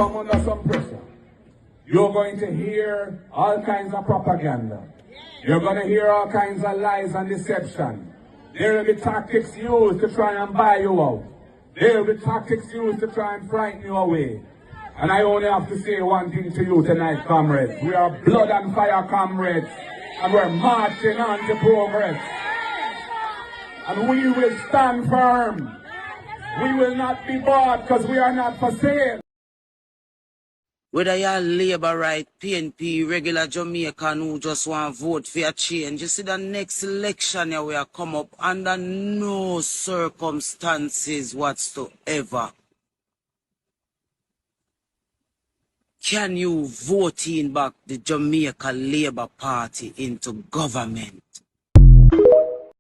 come under some pressure. You're going to hear all kinds of propaganda. You're going to hear all kinds of lies and deception. There will be tactics used to try and buy you out. There will be tactics used to try and frighten you away. And I only have to say one thing to you tonight, comrades. We are blood and fire comrades. And we're marching on to progress. And we will stand firm. We will not be bought because we are not for sale. Whether you're Labour, right, PNP, regular Jamaican who just want to vote for a change, you see the next election here will come up under no circumstances whatsoever can you vote in back the Jamaica Labour Party into government.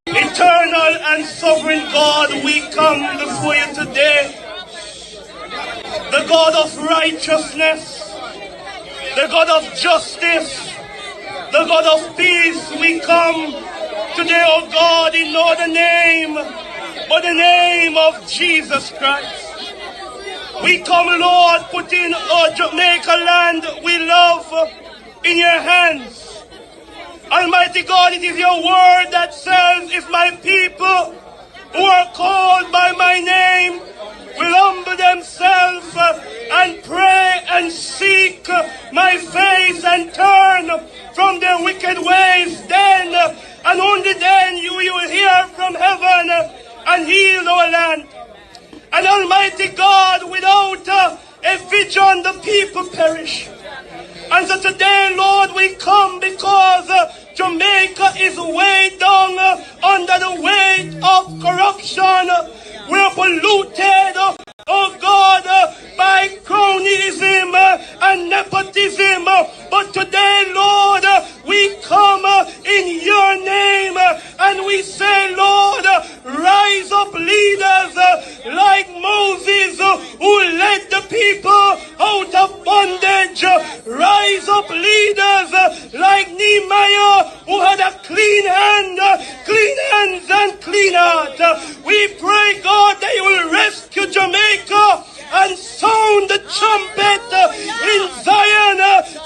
Eternal and sovereign God, we come before you today. The God of righteousness, the God of justice, the God of peace, we come today, oh God, in no other name but the name of Jesus Christ. We come, Lord, putting our Jamaica land we love in your hands. Almighty God, it is your word that says, if my people who are called by my name will humble themselves and pray and seek my face and turn from their wicked ways, then and only then you will hear from heaven and heal our land. And Almighty God, without a vision, the people perish. And so today, Lord, we come because Jamaica is weighed down under the weight of corruption. We're polluted, oh God, by cronyism and nepotism. But today, Lord, we come in your name and we say, Lord, rise up leaders like Moses who led the people out of bondage. Rise up leaders like Nehemiah who had a clean hands and clean heart. We pray, God, that you will rescue Jamaica and sound the trumpet in Zion,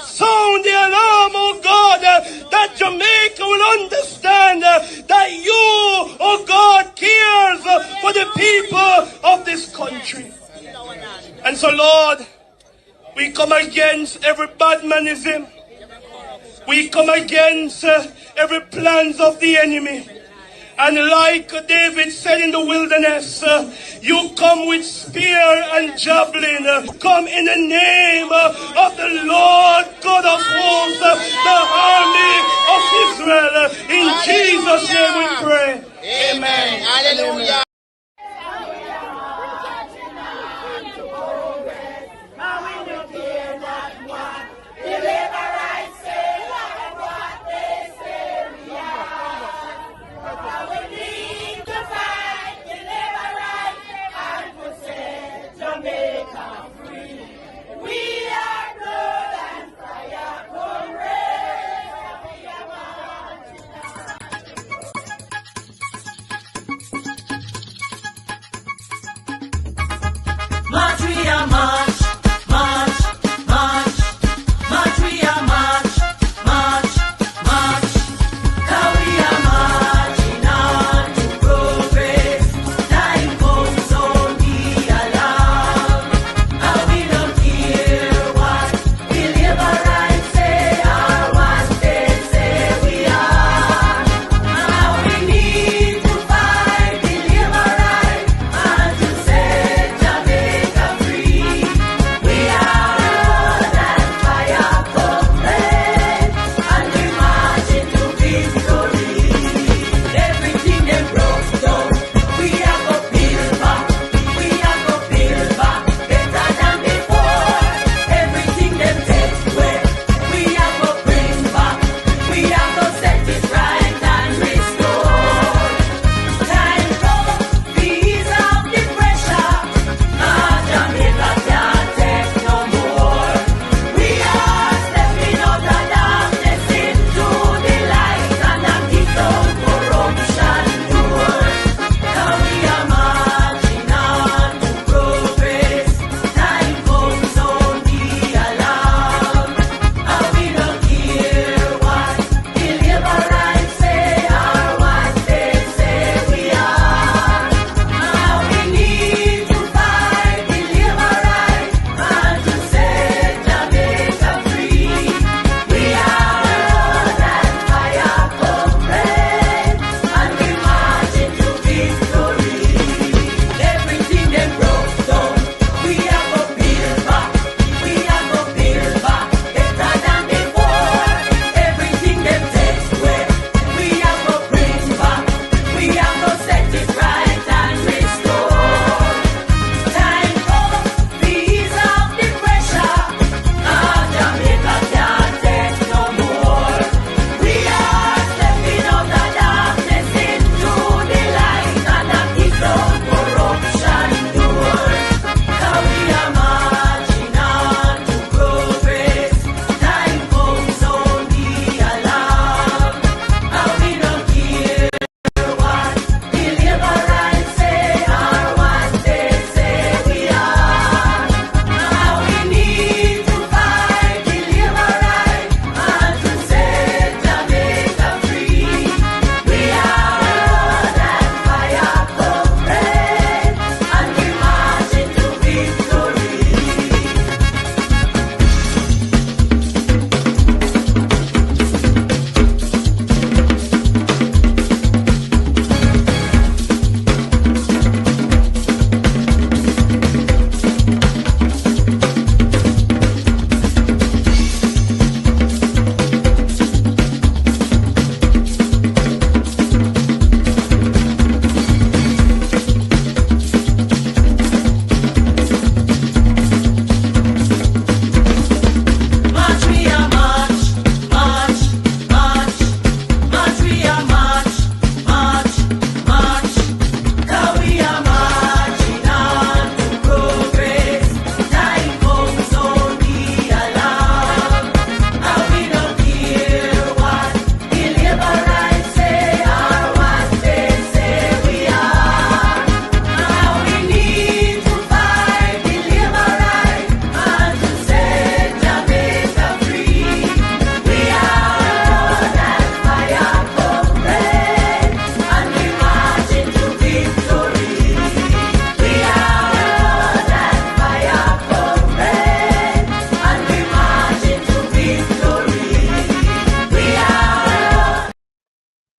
sound the alarm, oh God, that Jamaica will understand that you, oh God, cares for the people of this country. And so, Lord, we come against every badmanism. We come against every plans of the enemy. And like David said in the wilderness, you come with spear and javelin. Come in the name of the Lord God of hosts, the army of Israel. In Jesus' name we pray. Amen. Hallelujah.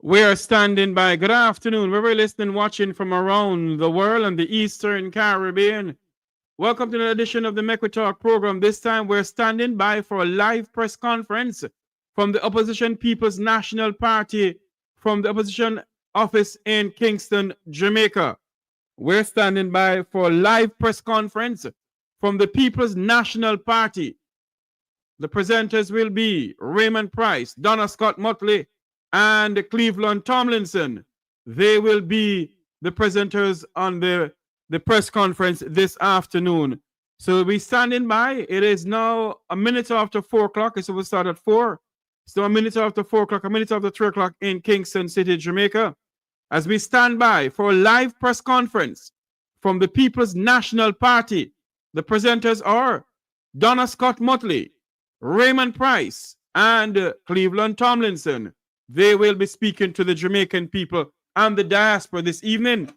We are standing by. Good afternoon. We're listening, watching from around the world and the Eastern Caribbean. Welcome to the edition of the Make We Talk program. This time we're standing by for a live press conference from the Opposition People's National Party from the opposition office in Kingston, Jamaica. We're standing by for a live press conference from the People's National Party. The presenters will be Raymond Price, Donna Scott Motley, and Cleveland Tomlinson. They will be the presenters on the press conference this afternoon. So we'll be standing by. It is now a minute after 4 o'clock. So we'll start at 4. So a minute after 4 o'clock, a minute after 3 o'clock in Kingston City, Jamaica, as we stand by for a live press conference from the People's National Party. The presenters are Donna Scott Motley, Raymond Price, and Cleveland Tomlinson. They will be speaking to the Jamaican people and the diaspora this evening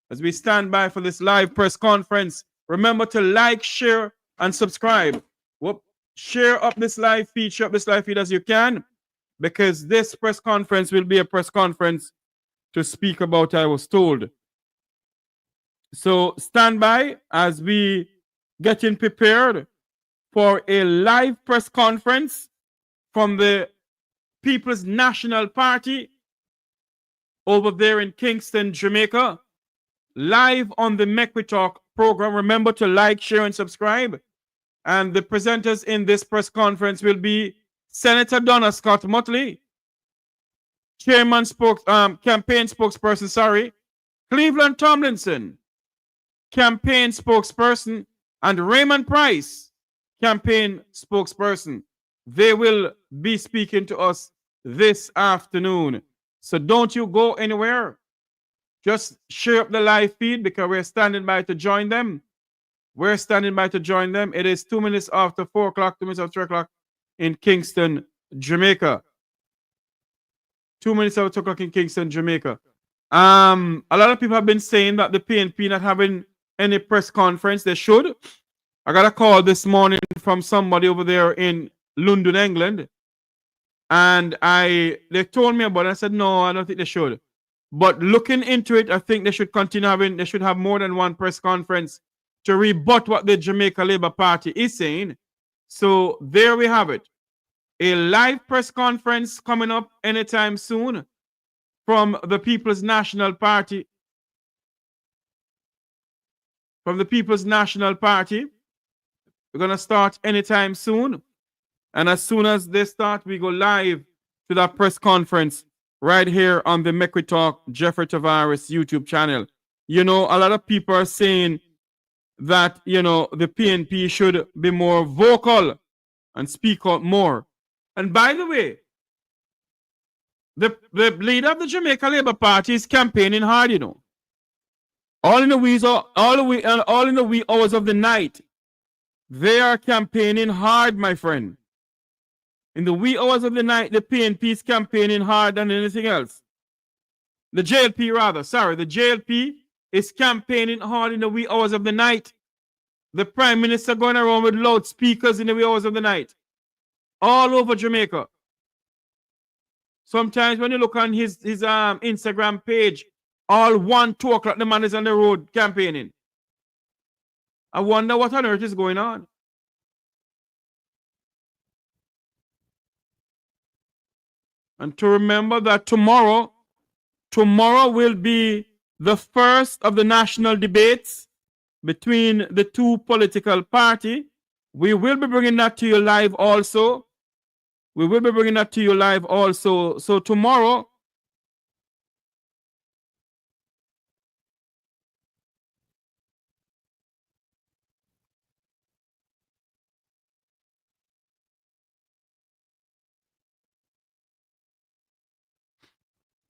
as we stand by for this live press conference. Remember to like, share, and subscribe. Share up this live feed, share up this live feed as you can, because this press conference will be a press conference to speak about, I was told. So stand by as we getting prepared for a live press conference from the People's National Party over there in Kingston, Jamaica, live on the Make We Talk program. Remember to like, share, and subscribe. And the presenters in this press conference will be Senator Donna Scott Motley, campaign spokesperson, Cleveland Tomlinson, campaign spokesperson, and Raymond Price, campaign spokesperson. They will be speaking to us this afternoon. So don't you go anywhere. Just share up the live feed because we're standing by to join them. We're standing by to join them. It is 2 minutes after 4 o'clock, 2 minutes after 3 o'clock in Kingston, Jamaica. 2 minutes after 2 o'clock in Kingston, Jamaica. A lot of people have been saying that the PNP not having any press conference. They should. I got a call this morning from somebody over there in London, England, and they told me about it. I said, no, I don't think they should. But looking into it, I think they should continue having, they should have more than one press conference to rebut what the Jamaica Labour Party is saying. So there we have it. A live press conference coming up anytime soon from the People's National Party. From the People's National Party. We're going to start anytime soon. And as soon as they start, we go live to that press conference right here on the Make We Talk Jeffrey Tavares YouTube channel. You know, a lot of people are saying that, you know, the PNP should be more vocal and speak out more. And by the way, the leader of the Jamaica Labour Party is campaigning hard, you know. All in the wee hours of the night, they are campaigning hard, my friend. In the wee hours of the night, the PNP is campaigning hard than anything else. The JLP, rather. Sorry, the JLP is campaigning hard in the wee hours of the night. The Prime Minister going around with loudspeakers in the wee hours of the night. All over Jamaica. Sometimes when you look on his Instagram page, all 1, 2 o'clock, the man is on the road campaigning. I wonder what on earth is going on. And to remember that tomorrow will be the first of the national debates between the two political parties. We will be bringing that to you live also. So tomorrow,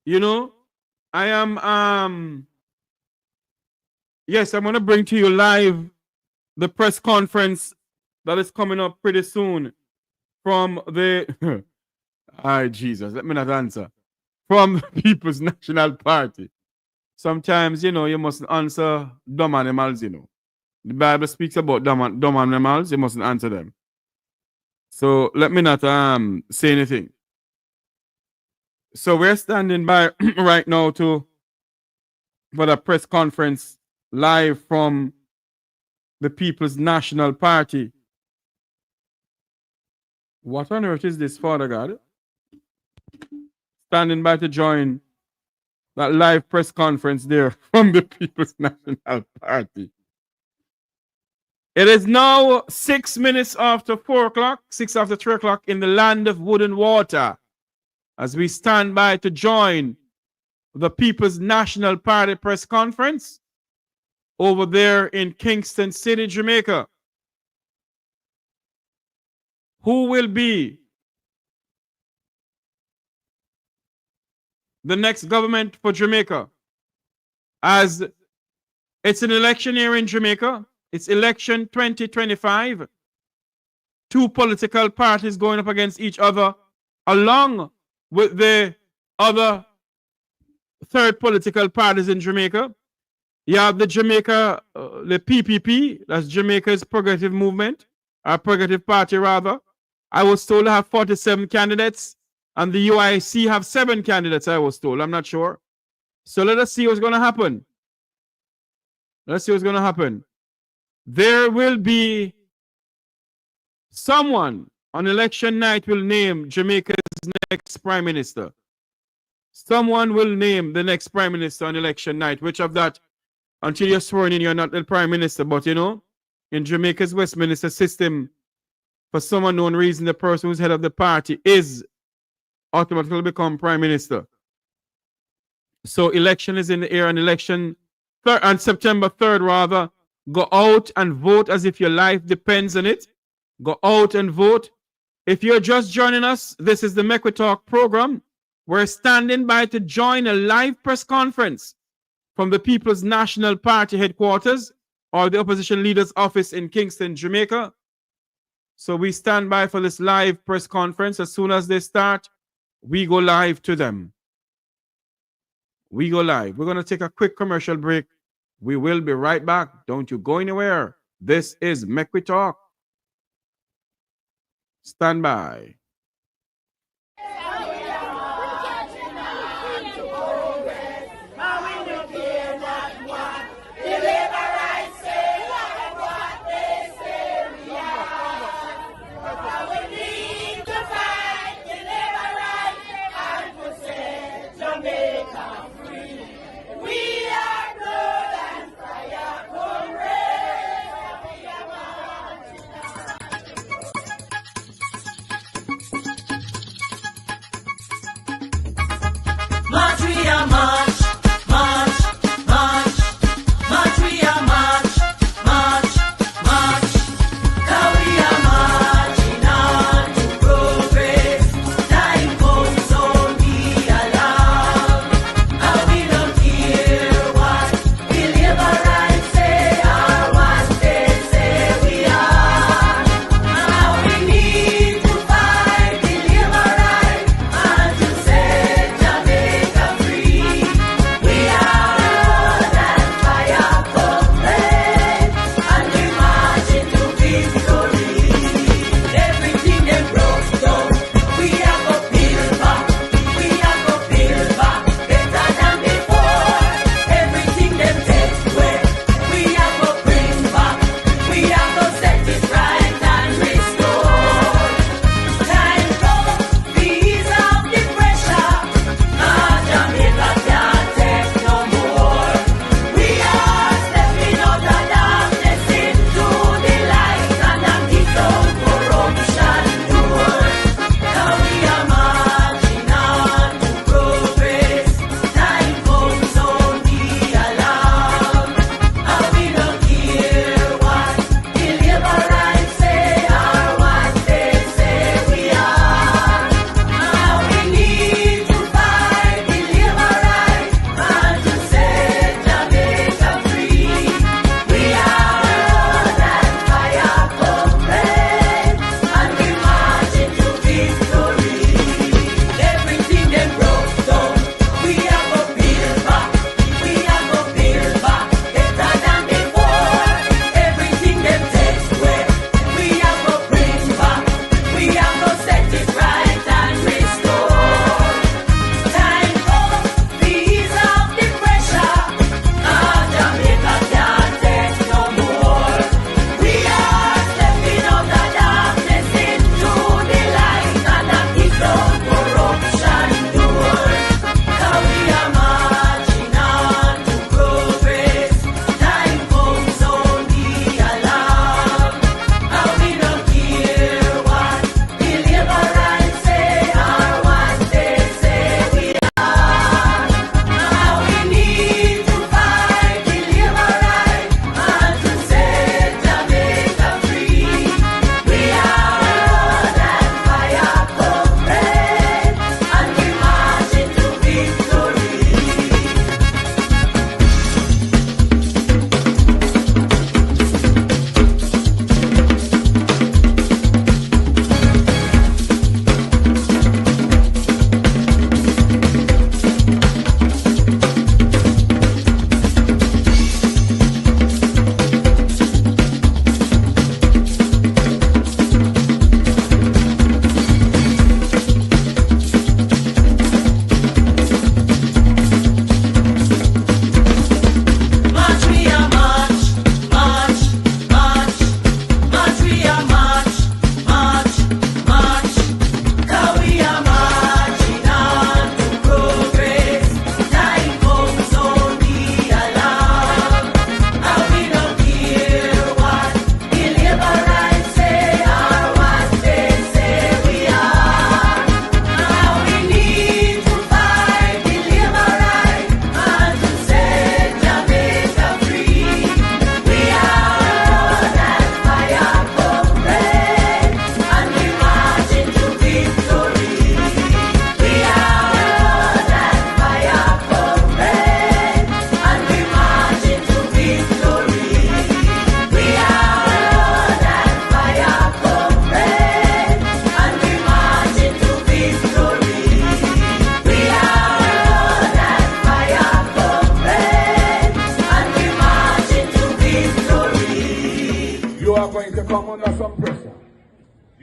you know, I am yes, I'm going to bring to you live the press conference that is coming up pretty soon from the Jesus, let me not answer. From the People's National Party. Sometimes, you know, you mustn't answer dumb animals, you know. The Bible speaks about dumb animals, you mustn't answer them. So let me not say anything. So we're standing by right now for the press conference live from the People's National Party. What on earth is this, Father God? Standing by to join that live press conference there from the People's National Party. It is now 6 minutes after 4 o'clock, 6 after 3 o'clock in the land of wood and water, as we stand by to join the People's National Party press conference over there in Kingston City, Jamaica. Who will be the next government for Jamaica? As it's an election year in Jamaica, it's election 2025. Two political parties going up against each other, along with the other third political parties in Jamaica. You have the Jamaica, the PPP, that's Jamaica's Progressive Movement, or Progressive Party rather. I was told to have 47 candidates, and the UIC have 7 candidates, I was told. I'm not sure. So let us see what's going to happen. Let's see what's going to happen. There will be someone on election night will name Jamaica's next prime minister. Someone will name the next prime minister on election night. Which of that, until you're sworn in, you're not the prime minister. But you know, in Jamaica's Westminster system, for some unknown reason, the person who's head of the party is automatically become prime minister. So election is in the air, and election on September 3rd, rather. Go out and vote as if your life depends on it. Go out and vote. If you're just joining us, this is the Mekwe Talk program. We're standing by to join a live press conference from the People's National Party headquarters or the opposition leader's office in Kingston, Jamaica. So we stand by for this live press conference. As soon as they start, we go live to them. We go live. We're going to take a quick commercial break. We will be right back. Don't you go anywhere. This is Mekwe Talk. Stand by.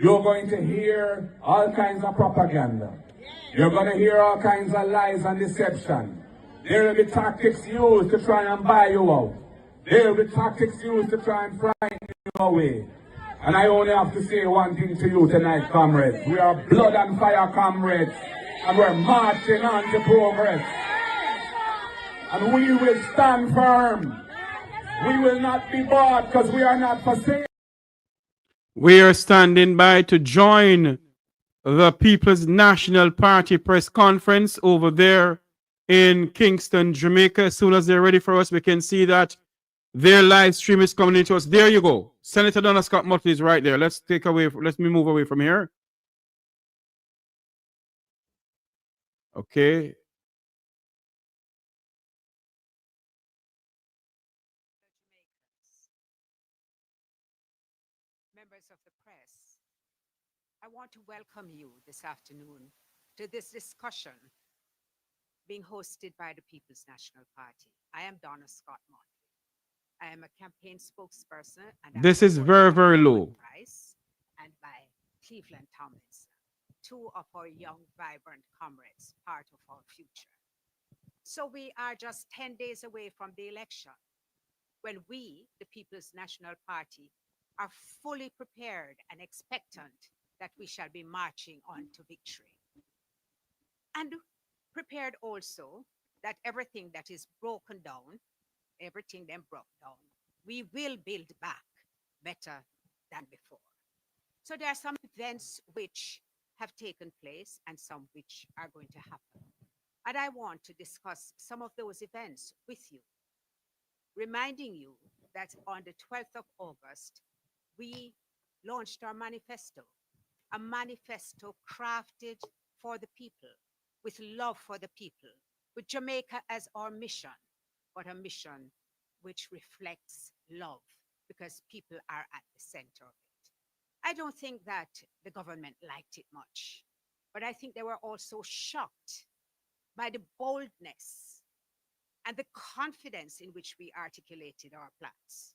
You're going to hear all kinds of propaganda. You're going to hear all kinds of lies and deception. There will be tactics used to try and buy you out. There will be tactics used to try and frighten you away. And I only have to say one thing to you tonight, comrades. We are blood and fire comrades. And we're marching on to progress. And we will stand firm. We will not be bought because we are not for sale. We are standing by to join the People's National Party press conference over there in Kingston, Jamaica. As soon as they're ready for us, we can see that their live stream is coming into us. There you go. Senator Donna Scott Motley is right there. Let me move away from here. Okay. Members of the press, I want to welcome you this afternoon to this discussion being hosted by the People's National Party. I am Donna Scott Motley. I am a campaign spokesperson. And this is very, very low. Price and by Cleveland Tomlinson, two of our young, vibrant comrades, part of our future. So we are just 10 days away from the election, when we, the People's National Party, are fully prepared and expectant that we shall be marching on to victory. And prepared also that everything that is broken down, everything then broke down, we will build back better than before. So there are some events which have taken place and some which are going to happen. And I want to discuss some of those events with you, reminding you that on the 12th of August, we launched our manifesto, a manifesto crafted for the people, with love for the people, with Jamaica as our mission, but a mission which reflects love, because people are at the center of it. I don't think that the government liked it much, but I think they were also shocked by the boldness and the confidence in which we articulated our plans.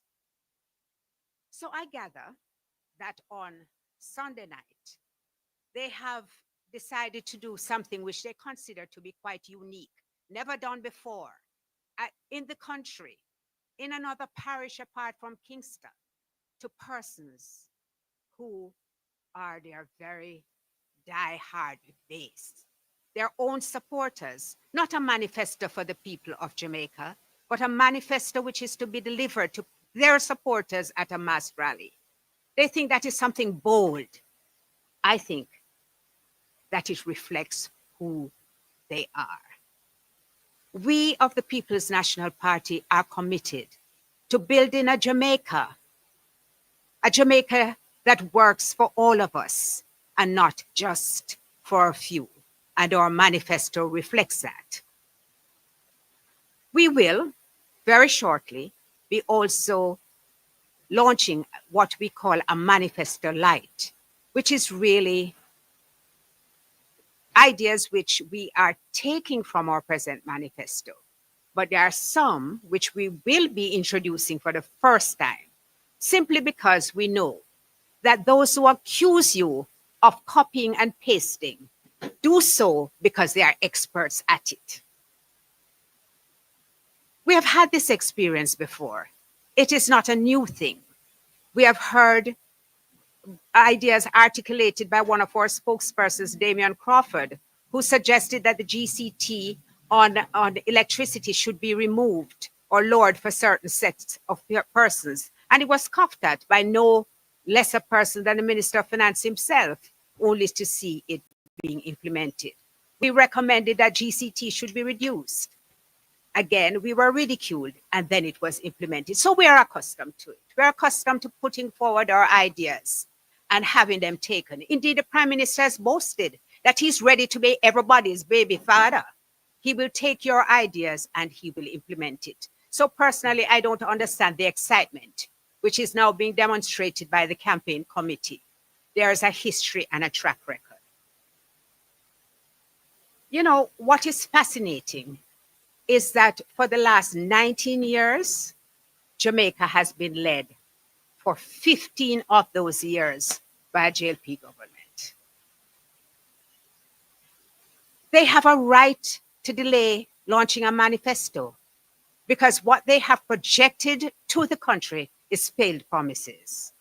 So I gather that on Sunday night, they have decided to do something which they consider to be quite unique, never done before, in the country, in another parish apart from Kingston, to persons who are their very die-hard base, their own supporters, not a manifesto for the people of Jamaica, but a manifesto which is to be delivered to their supporters at a mass rally. They think that is something bold. I think that it reflects who they are. We of the People's National Party are committed to building a Jamaica that works for all of us and not just for a few. And our manifesto reflects that. We will very shortly be also launching what we call a manifesto light, which is really ideas which we are taking from our present manifesto. But there are some which we will be introducing for the first time, simply because we know that those who accuse you of copying and pasting do so because they are experts at it. We have had this experience before. It is not a new thing. We have heard ideas articulated by one of our spokespersons, Damian Crawford, who suggested that the GCT on electricity should be removed or lowered for certain sets of persons. And it was scoffed at by no lesser person than the Minister of Finance himself, only to see it being implemented. We recommended that GCT should be reduced. Again, we were ridiculed, and then it was implemented. So we are accustomed to it. We're accustomed to putting forward our ideas and having them taken. Indeed, the Prime Minister has boasted that he's ready to be everybody's baby father. He will take your ideas and he will implement it. So personally, I don't understand the excitement, which is now being demonstrated by the campaign committee. There is a history and a track record. You know, what is fascinating is that for the last 19 years, Jamaica has been led for 15 of those years by a JLP government. They have a right to delay launching a manifesto because what they have projected to the country is failed promises.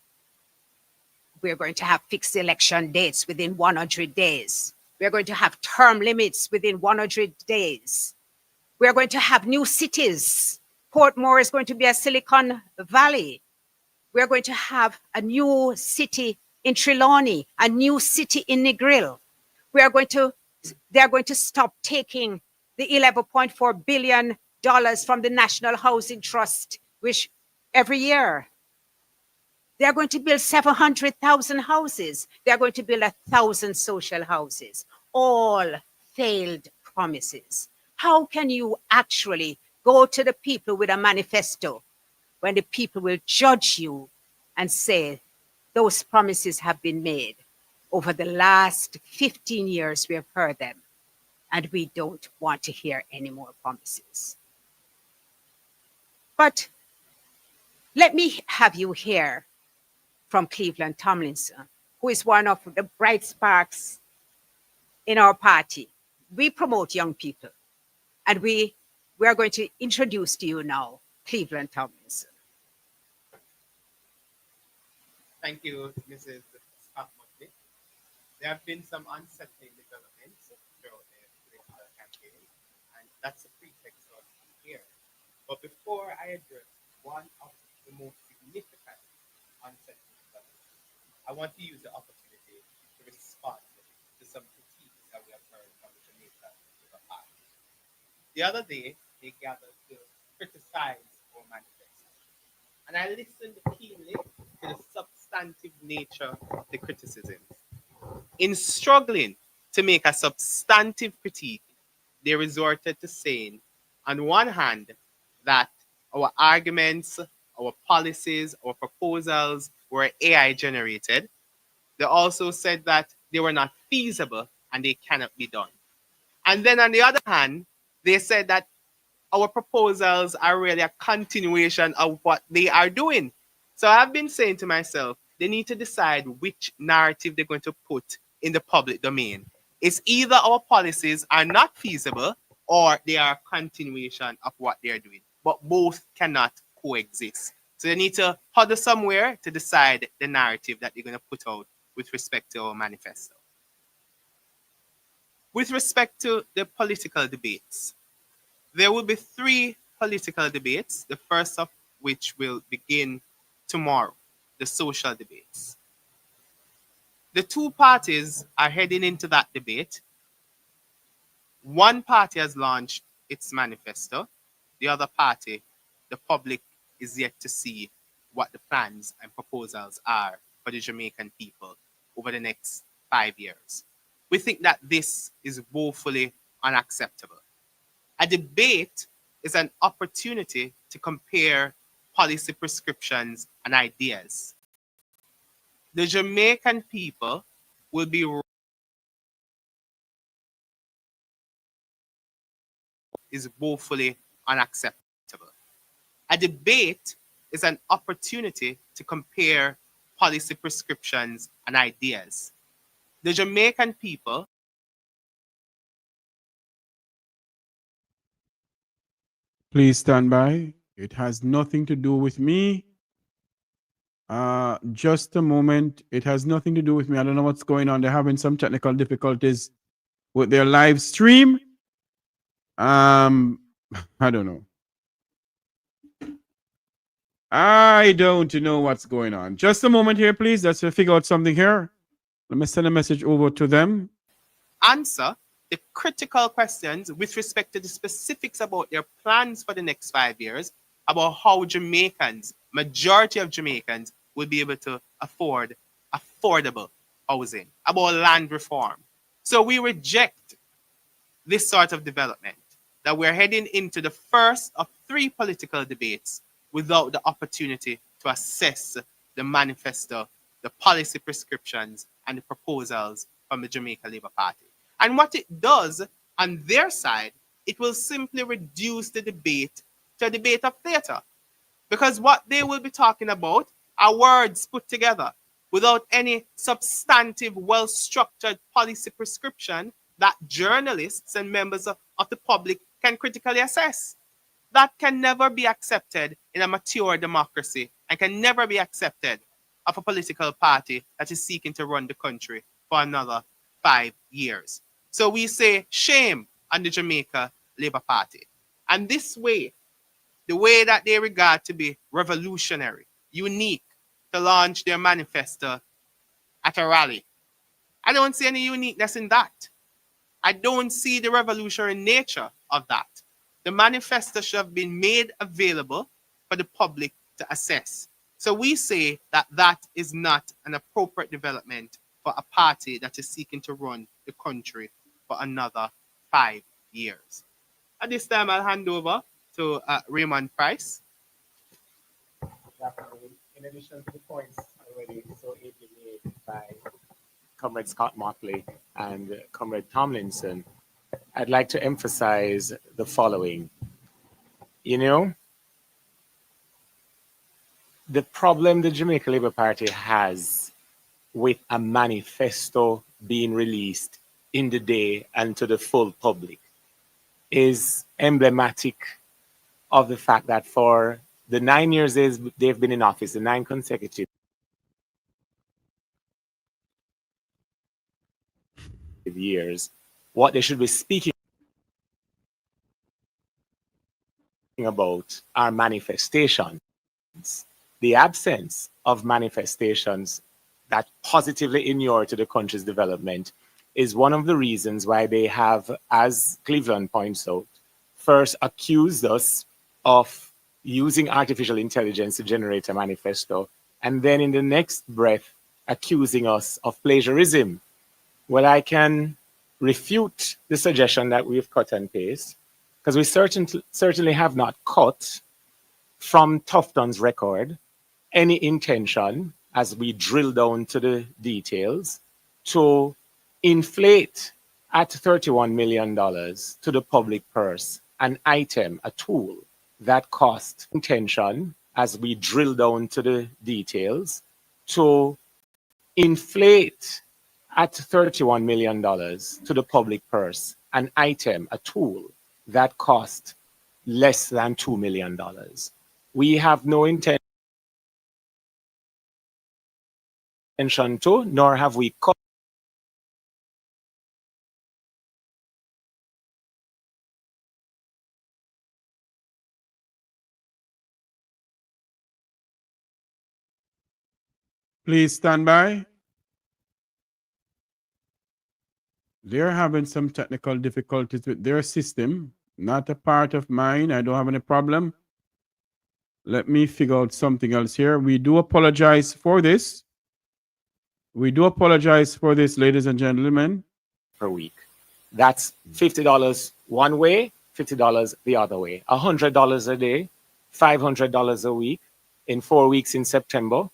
We're going to have fixed election dates within 100 days. We're going to have term limits within 100 days. We're going to have new cities. Portmore is going to be a Silicon Valley. We're going to have a new city in Trelawney, a new city in Negril. They're going to stop taking the $11.4 billion from the National Housing Trust, which every year they're going to build 700,000 houses. They're going to build 1,000 social houses, all failed promises. How can you actually go to the people with a manifesto when the people will judge you and say, those promises have been made? Over the last 15 years, we have heard them, and we don't want to hear any more promises. But let me have you hear from Cleveland Tomlinson, who is one of the bright sparks in our party. We promote young people, and we are going to introduce to you now Cleveland Tomlinson. Thank you, Mrs. Scott Motley. There have been some unsettling developments throughout the political campaign, and that's a pretext for us to be here. But before I address one of the most significant unsettling developments, I want to use the opportunity to respond to some critiques that we have heard from the Jamaica Labour Party. The other day, they gathered to criticize our manifesto, and I listened keenly to the substantive nature of the criticisms. In struggling to make a substantive critique, they resorted to saying, on one hand, that our arguments, our policies, our proposals were AI generated. They also said that they were not feasible and they cannot be done. And then on the other hand, they said that our proposals are really a continuation of what they are doing. So I've been saying to myself, they need to decide which narrative they're going to put in the public domain. It's either our policies are not feasible or they are a continuation of what they're doing. But both cannot coexist. So they need to huddle somewhere to decide the narrative that they're going to put out with respect to our manifesto. With respect to the political debates, there will be 3 political debates, the first of which will begin tomorrow, the social debates. The 2 parties are heading into that debate. One party has launched its manifesto. The other party, the public is yet to see what the plans and proposals are for the Jamaican people over the next 5 years. We think that this is woefully unacceptable. A debate is an opportunity to compare policy prescriptions and ideas. The Jamaican people will be is woefully unacceptable. A debate is an opportunity to compare policy prescriptions and ideas. The Jamaican people Please stand by. It has nothing to do with me. Just a moment. It has nothing to do with me. I don't know what's going on. They're having some technical difficulties with their live stream. I don't know. I don't know what's going on. Just a moment here, please. Let's figure out something here. Let me send a message over to them. answer the critical questions with respect to the specifics about their plans for the next 5 years, about how Jamaicans, majority of Jamaicans, will be able to afford affordable housing, about land reform. So we reject this sort of development, that we're heading into the first of 3 political debates without the opportunity to assess the manifesto, the policy prescriptions, and the proposals from the Jamaica Labour Party. And what it does on their side, it will simply reduce the debate to a debate of theater. Because what they will be talking about are words put together. without any substantive, well-structured policy prescription that journalists and members of the public can critically assess. That can never be accepted in a mature democracy and can never be accepted of a political party that is seeking to run the country for another 5 years. So we say shame on the Jamaica Labour Party. And this way, the way that they regard to be revolutionary, unique, to launch their manifesto at a rally. I don't see any uniqueness in that. I don't see the revolutionary nature of that. The manifesto should have been made available for the public to assess. So we say that that is not an appropriate development for a party that is seeking to run the country for another 5 years. At this time, I'll hand over to Raymond Price. In addition to the points already so ably made by Comrade Scott Motley and Comrade Tomlinson, I'd like to emphasize the following. You know, the problem the Jamaica Labour Party has with a manifesto being released in the day and to the full public is emblematic of the fact that for the 9 years they've been in office, the 9 consecutive years, what they should be speaking about are manifestations. The absence of manifestations that positively inure to the country's development is one of the reasons why they have, as Cleveland points out, first accused us of using artificial intelligence to generate a manifesto, and then in the next breath accusing us of plagiarism. Well, I can refute the suggestion that we've cut and paste, because we certainly have not cut from Tufton's record any intention, as we drill down to the details, to inflate at $31 million to the public purse an item, a tool that cost intention, as we drill down to the details, to inflate at $31 million to the public purse an item, a tool that cost less than $2 million. We have no intention to, nor have we cut Please stand by. They're having some technical difficulties with their system. Not a part of mine. I don't have any problem. Let me figure out something else here. We do apologize for this. We do apologize for this, ladies and gentlemen. per week. That's $50 one way, $50 the other way. $100 a day, $500 a week. In 4 weeks in September,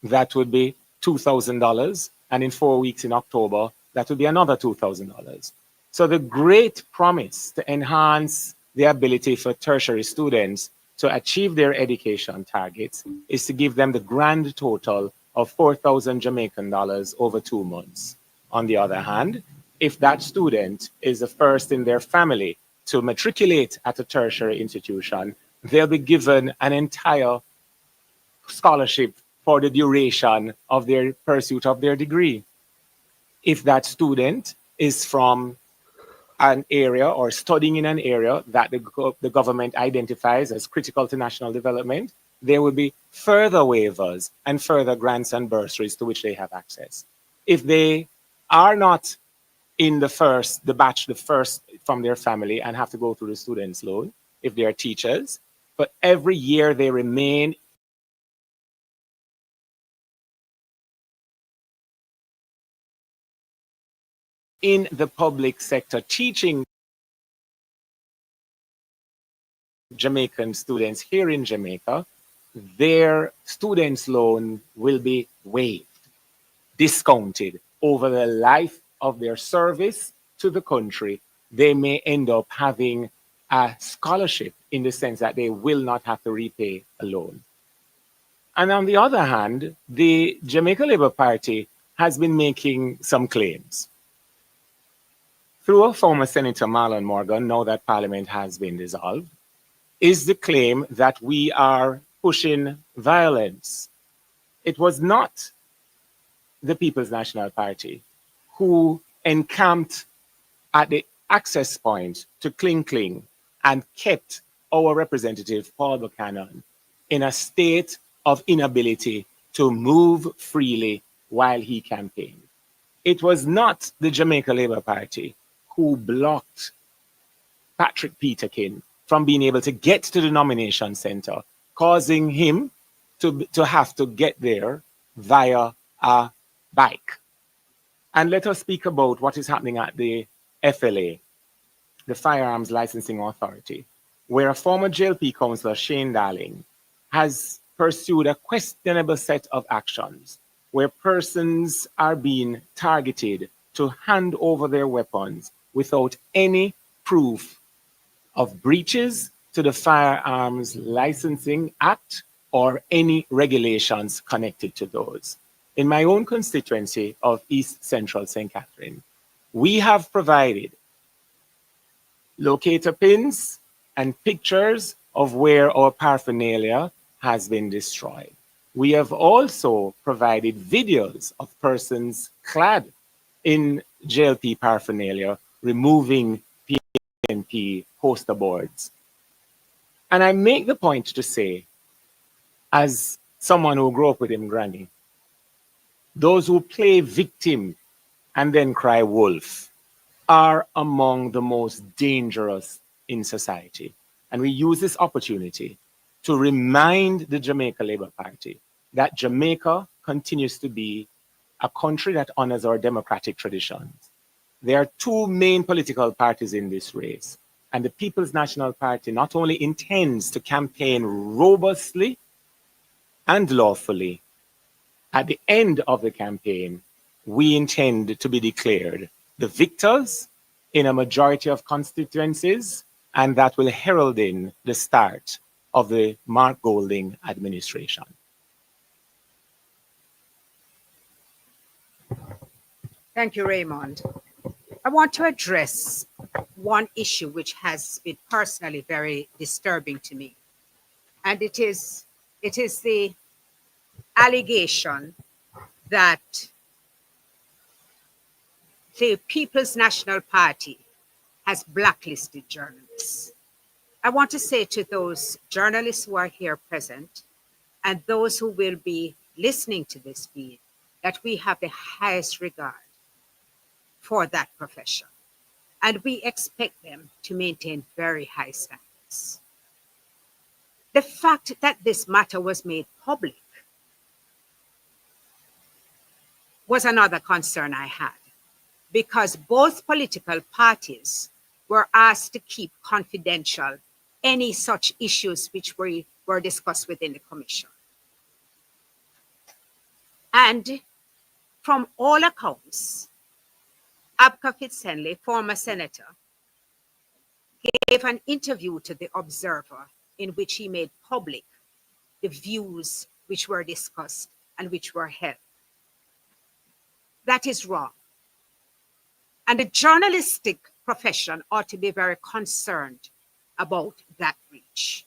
that would be $2,000. And in 4 weeks in October, that would be another $2,000. So the great promise to enhance the ability for tertiary students to achieve their education targets is to give them the grand total of 4,000 Jamaican dollars over 2 months. On the other hand, if that student is the first in their family to matriculate at a tertiary institution, they'll be given an entire scholarship for the duration of their pursuit of their degree. If that student is from an area or studying in an area that the government identifies as critical to national development, there will be further waivers and further grants and bursaries to which they have access. If they are not in the first from their family and have to go through the student's loan, if they are teachers, but every year they remain in the public sector teaching Jamaican students here in Jamaica, their students' loan will be waived, discounted over the life of their service to the country. They may end up having a scholarship in the sense that they will not have to repay a loan. And on the other hand, the Jamaica Labour Party has been making some claims. Through a former Senator Marlon Morgan, now that Parliament has been dissolved, is the claim that we are pushing violence. It was not the People's National Party who encamped at the access point to Kling Kling and kept our representative, Paul Buchanan, in a state of inability to move freely while he campaigned. It was not the Jamaica Labour Party who blocked Patrick Peterkin from being able to get to the nomination center, causing him to have to get there via a bike. And let us speak about what is happening at the FLA, the Firearms Licensing Authority, where a former JLP councillor, Shane Darling, has pursued a questionable set of actions where persons are being targeted to hand over their weapons without any proof of breaches to the Firearms Licensing Act or any regulations connected to those. In my own constituency of East Central St. Catherine, we have provided locator pins and pictures of where our paraphernalia has been destroyed. We have also provided videos of persons clad in JLP paraphernalia removing PNP poster boards. And I make the point to say, as someone who grew up with him granny, those who play victim and then cry wolf are among the most dangerous in society. And we use this opportunity to remind the Jamaica Labour Party that Jamaica continues to be a country that honors our democratic traditions. There are two main political parties in this race, and the People's National Party not only intends to campaign robustly and lawfully. At the end of the campaign, we intend to be declared the victors in a majority of constituencies, and that will herald in the start of the Mark Golding administration. Thank you, Raymond. I want to address one issue which has been personally very disturbing to me, and it is the allegation that the People's National Party has blacklisted journalists. I want to say to those journalists who are here present and those who will be listening to this feed that we have the highest regard for that profession, and we expect them to maintain very high standards. The fact that this matter was made public was another concern I had, because both political parties were asked to keep confidential any such issues which were discussed within the commission. And from all accounts, Abka Fitzenley, former senator, gave an interview to the Observer in which he made public the views which were discussed and which were held. That is wrong. And the journalistic profession ought to be very concerned about that breach.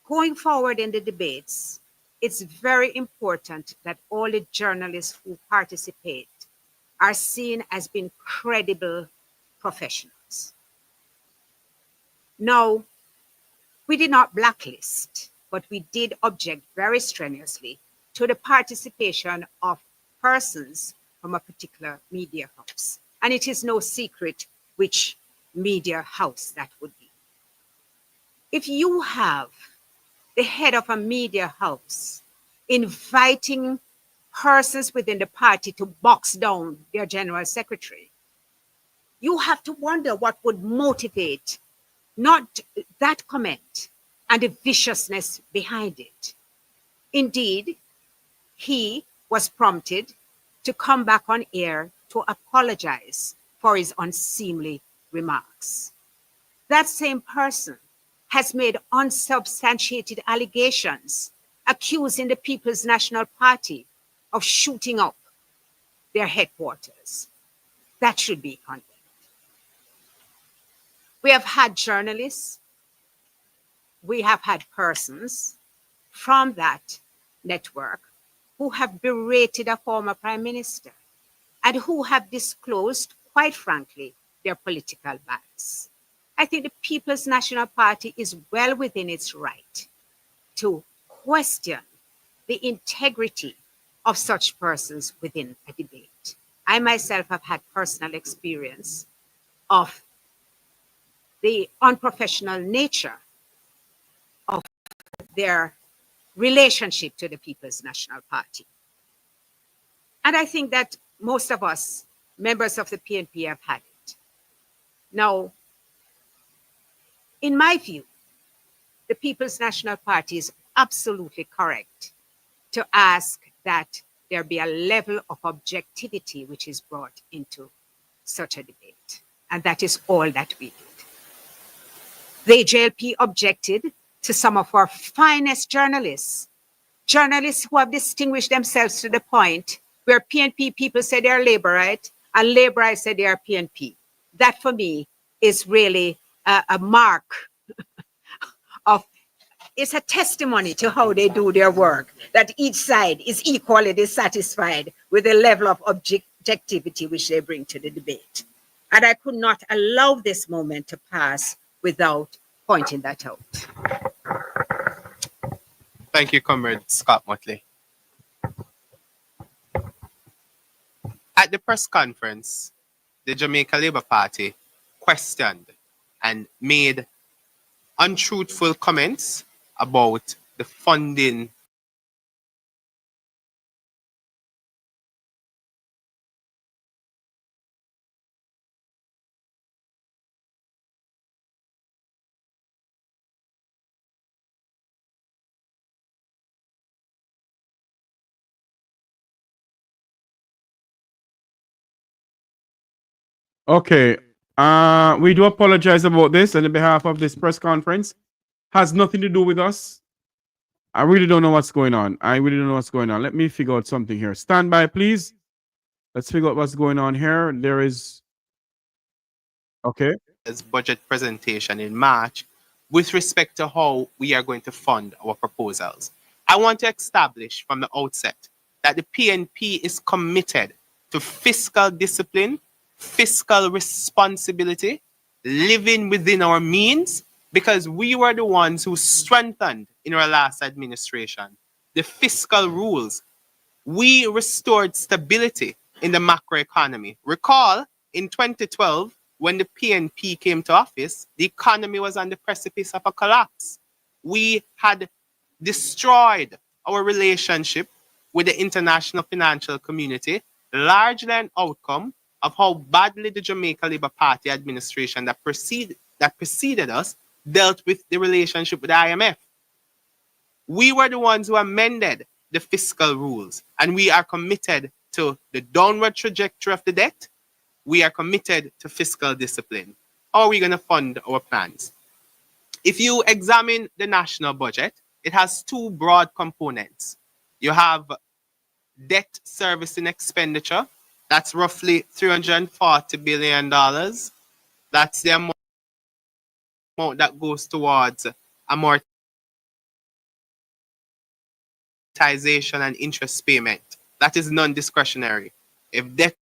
Going forward in the debates, it's very important that all the journalists who participate are seen as being credible professionals. Now, we did not blacklist, but we did object very strenuously to the participation of persons from a particular media house. And it is no secret which media house that would be. If you have the head of a media house inviting persons within the party to box down their general secretary, you have to wonder what would motivate not that comment and the viciousness behind it. Indeed, he was prompted to come back on air to apologize for his unseemly remarks. That same person has made unsubstantiated allegations accusing the People's National Party of shooting up their headquarters. That should be condemned. We have had journalists, we have had persons from that network who have berated a former prime minister and who have disclosed, quite frankly, their political bias. I think the People's National Party is well within its right to question the integrity of such persons within a debate. I myself have had personal experience of the unprofessional nature of their relationship to the People's National Party. And I think that most of us, members of the PNP, have had it. Now, in my view, the People's National Party is absolutely correct to ask that there be a level of objectivity which is brought into such a debate. And that is all that we did. The JLP objected to some of our finest journalists, journalists who have distinguished themselves to the point where PNP people say they're Labourite and Labourite say they are PNP. That for me is really a mark of, it's a testimony to how they do their work, that each side is equally dissatisfied with the level of objectivity which they bring to the debate. And I could not allow this moment to pass without pointing that out. Thank you, Comrade Scott Motley. At the press conference, the Jamaica Labour Party questioned and made untruthful comments about the funding Okay. We do apologize about this on the behalf of this press conference. Has nothing to do with us. I really don't know what's going on. Let me figure out something here. Stand by, please. Let's figure out what's going on here. There is... Okay. budget presentation in March with respect to how we are going to fund our proposals. I want to establish from the outset that the PNP is committed to fiscal discipline, fiscal responsibility, living within our means, because we were the ones who strengthened in our last administration the fiscal rules. We restored stability in the macroeconomy. Recall, in 2012, when the PNP came to office, the economy was on the precipice of a collapse. We had destroyed our relationship with the international financial community, largely an outcome of how badly the Jamaica Labour Party administration that preceded us dealt with the relationship with the IMF. We were the ones who amended the fiscal rules, and we are committed to the downward trajectory of the debt. We are committed to fiscal discipline. How are we going to fund our plans? If you examine the national budget, it has two broad components. You have debt servicing expenditure. That's roughly $340 billion. That's the amount that goes towards amortization and interest payment. That is non-discretionary. If debt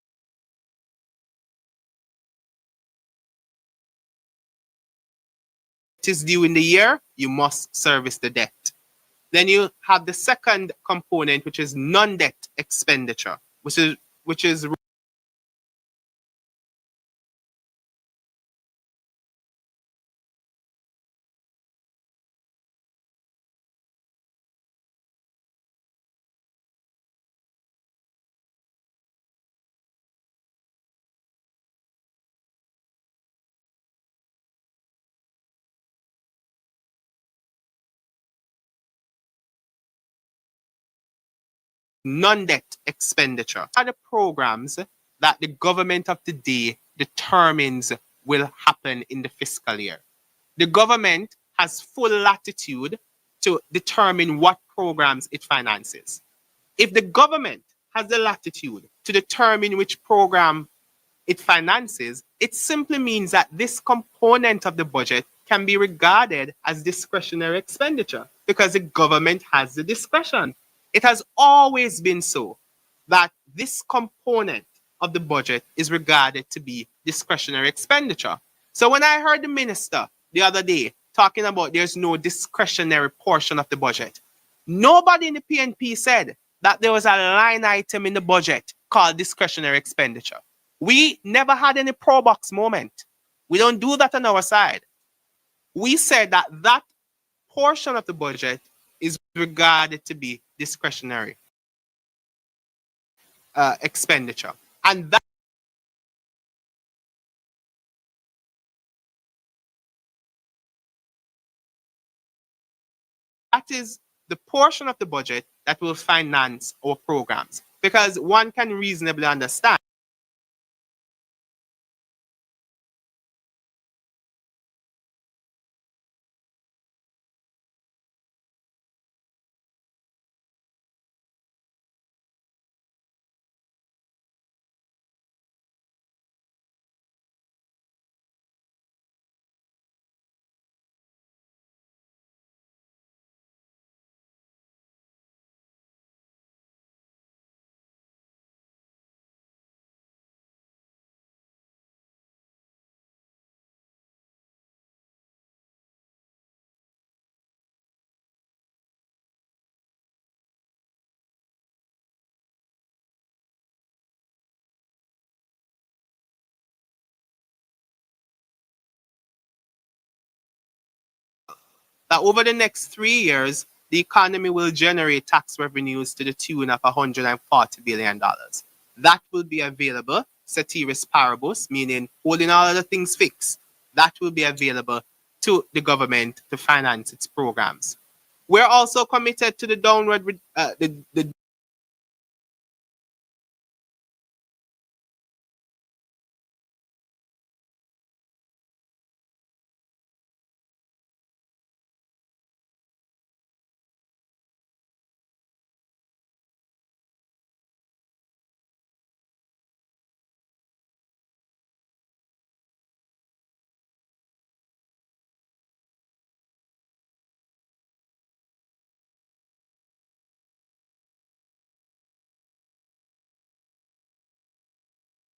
is due in the year, you must service the debt. Then you have the second component, which is non-debt expenditure, which is non-debt expenditure. Are the programs that the government of the day determines will happen in the fiscal year. The government has full latitude to determine what programs it finances. If the government has the latitude to determine which program it finances, it simply means that this component of the budget can be regarded as discretionary expenditure because the government has the discretion. It has always been so that this component of the budget is regarded to be discretionary expenditure. So when I heard the minister the other day talking about there's no discretionary portion of the budget, nobody in the PNP said that there was a line item in the budget called discretionary expenditure. We never had any pro box moment. We don't do that on our side. We said that that portion of the budget is regarded to be discretionary expenditure. And that is the portion of the budget that will finance our programs. Because one can reasonably understand that over the next 3 years, the economy will generate tax revenues to the tune of $140 billion. That will be available, ceteris paribus, meaning holding all other things fixed. That will be available to the government to finance its programs. We're also committed to the downward, the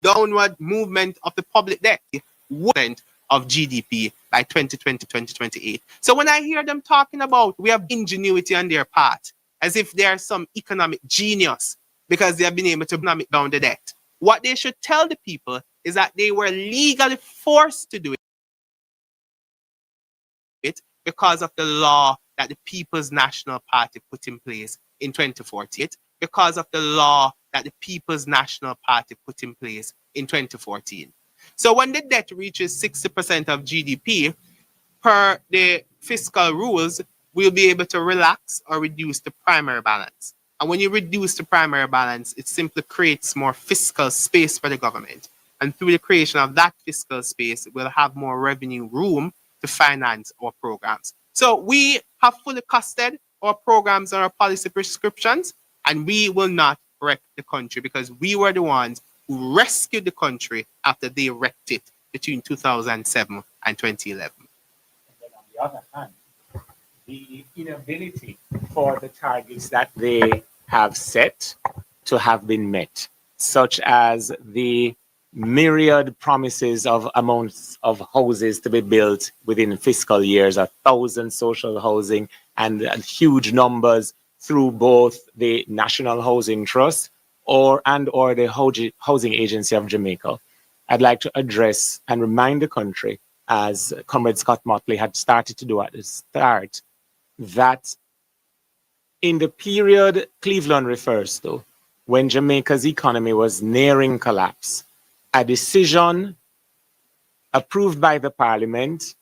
downward movement of the public debt of GDP by 2020, 2028. So when I hear them talking about we have ingenuity on their part, as if they are some economic genius because they have been able to economic down the debt, what they should tell the people is that they were legally forced to do it because of the law that the People's National Party put in place in 2014, because of the law that the People's National Party put in place in 2014. So when the debt reaches 60% of GDP, per the fiscal rules, we'll be able to relax or reduce the primary balance. And when you reduce the primary balance, it simply creates more fiscal space for the government. And through the creation of that fiscal space, we'll have more revenue room to finance our programs. So we have fully costed our programs and our policy prescriptions, and we will not wreck the country because we were the ones who rescued the country after they wrecked it between 2007 and 2011. And then on the other hand, the inability for the targets that they have set to have been met, such as the myriad promises of amounts of houses to be built within fiscal years, 1,000 social housing, and huge numbers through both the National Housing Trust or the Housing Agency of Jamaica. I'd like to address and remind the country, as Comrade Scott Motley had started to do at the start, that in the period Cleveland refers to, when Jamaica's economy was nearing collapse, a decision approved by the Parliament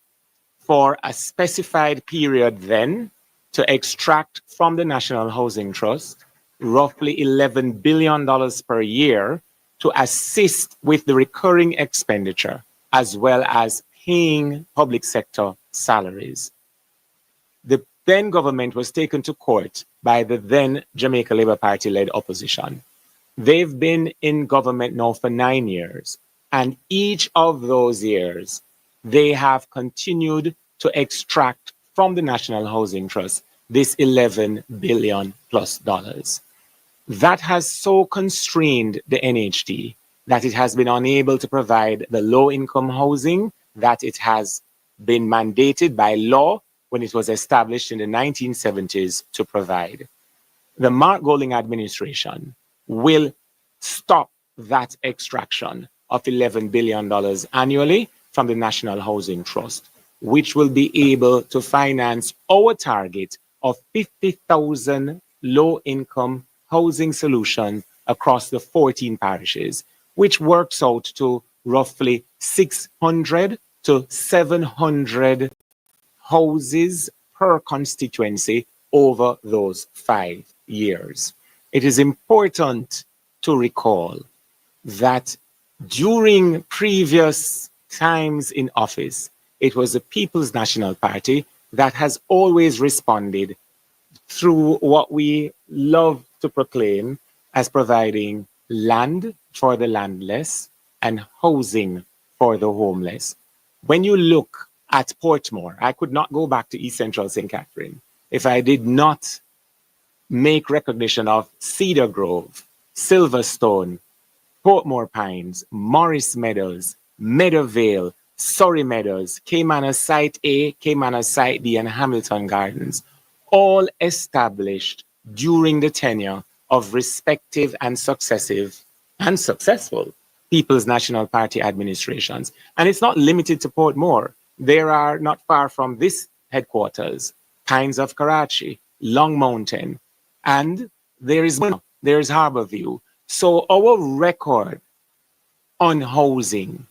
for a specified period then to extract from the National Housing Trust roughly $11 billion per year to assist with the recurring expenditure as well as paying public sector salaries. The then government was taken to court by the then Jamaica Labour Party-led opposition. They've been in government now for 9 years, and each of those years, they have continued to extract from the National Housing Trust this $11 billion plus. That has so constrained the NHT that it has been unable to provide the low-income housing that it has been mandated by law when it was established in the 1970s to provide. The Mark Golding administration will stop that extraction of $11 billion annually from the National Housing Trust, which will be able to finance our target of 50,000 low-income housing solutions across the 14 parishes, which works out to roughly 600 to 700 houses per constituency over those 5 years. It is important to recall that during previous times in office, it was the People's National Party that has always responded through what we love to proclaim as providing land for the landless and housing for the homeless. When you look at Portmore, I could not go back to East Central St. Catherine if I did not make recognition of Cedar Grove, Silverstone, Portmore Pines, Morris Meadows, Meadowvale, Surrey Meadows, Caymanna Site A, Caymanna Site B, and Hamilton Gardens, all established during the tenure of respective and successive and successful People's National Party administrations. And it's not limited to Portmore. There are, not far from this headquarters, Pines of Karachi, Long Mountain, and there's Harborview. So our record on housing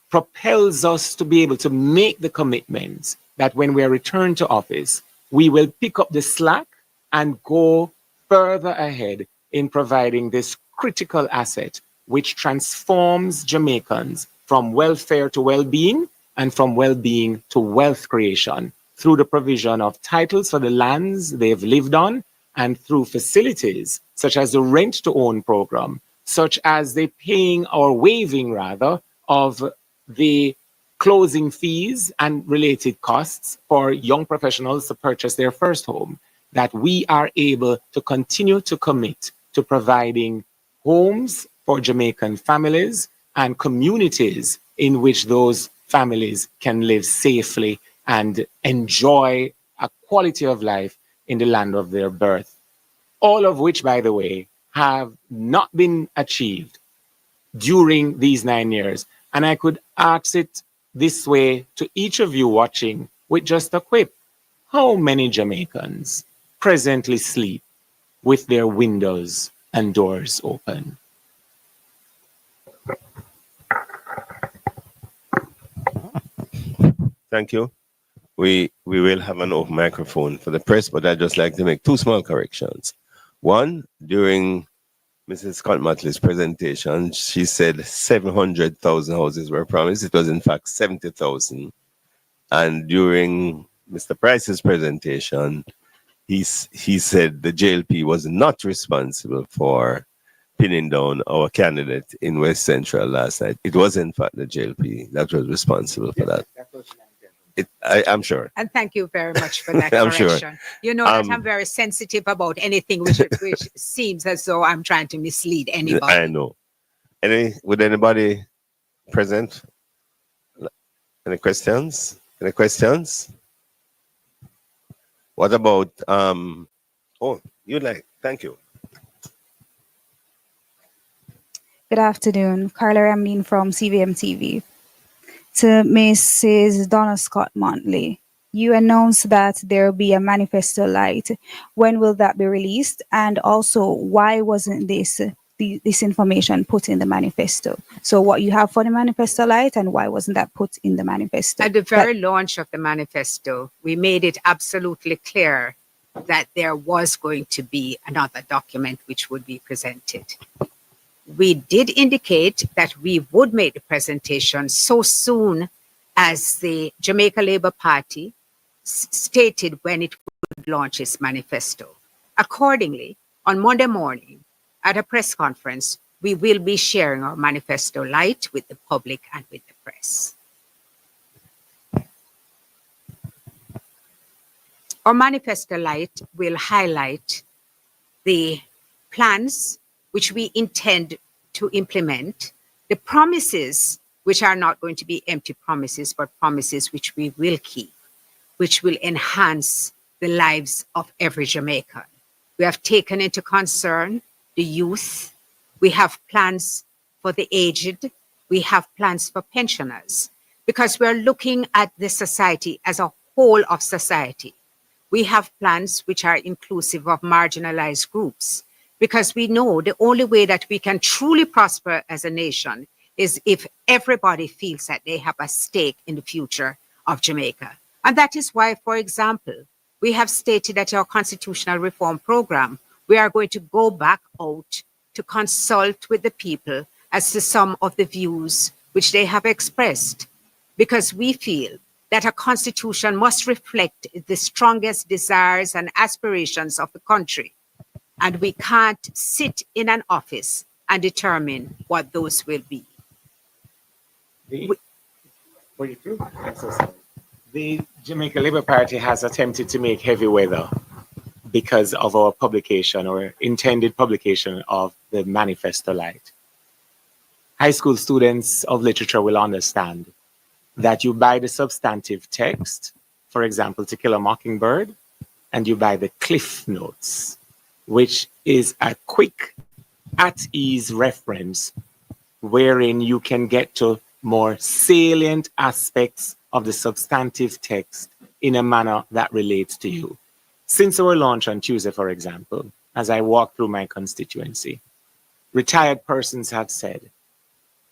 propels us to be able to make the commitments that when we are returned to office, we will pick up the slack and go further ahead in providing this critical asset which transforms Jamaicans from welfare to well-being and from well-being to wealth creation through the provision of titles for the lands they've lived on and through facilities such as the rent-to-own program, such as the paying or waiving rather of the closing fees and related costs for young professionals to purchase their first home, that we are able to continue to commit to providing homes for Jamaican families and communities in which those families can live safely and enjoy a quality of life in the land of their birth. All of which, by the way, have not been achieved during these 9 years. And I could ask it this way to each of you watching with just a quip. How many Jamaicans presently sleep with their windows and doors open? Thank you. We will have an open microphone for the press, but I'd just like to make 2 small corrections. One, during Mrs. Scott Matley's presentation, she said 700,000 houses were promised. It was in fact 70,000. And during Mr. Price's presentation, he said the JLP was not responsible for pinning down our candidate in West Central last night. It was in fact the JLP that was responsible for that. I'm sure. And thank you very much for that I'm correction. sure. You know that I'm very sensitive about anything which seems as though I'm trying to mislead anybody. I know. Would anybody present? Any questions? Any questions? What about thank you. Good afternoon. Carla Ramin from CVM TV. To Mrs. Donna Scott Montley, you announced that there will be a manifesto light. When will that be released? And also, why wasn't this information put in the manifesto? So what you have for the manifesto light, and why wasn't that put in the manifesto? At the very launch of the manifesto, we made it absolutely clear that there was going to be another document which would be presented. We did indicate that we would make the presentation so soon as the Jamaica Labour Party stated when it would launch its manifesto. Accordingly, on Monday morning, at a press conference, we will be sharing our manifesto light with the public and with the press. Our manifesto light will highlight the plans which we intend to implement, the promises which are not going to be empty promises, but promises which we will keep, which will enhance the lives of every Jamaican. We have taken into concern the youth. We have plans for the aged. We have plans for pensioners, because we're looking at the society as a whole of society. We have plans which are inclusive of marginalized groups, because we know the only way that we can truly prosper as a nation is if everybody feels that they have a stake in the future of Jamaica. And that is why, for example, we have stated that our constitutional reform program, we are going to go back out to consult with the people as to some of the views which they have expressed, because we feel that a constitution must reflect the strongest desires and aspirations of the country. And we can't sit in an office and determine what those will be. I'm so sorry. The Jamaica Labour Party has attempted to make heavy weather because of our publication or intended publication of the Manifesto Light. High school students of literature will understand that you buy the substantive text, for example, To Kill a Mockingbird, and you buy the Cliff Notes, which is a quick, at-ease reference wherein you can get to more salient aspects of the substantive text in a manner that relates to you. Since our launch on Tuesday, for example, as I walk through my constituency, retired persons have said,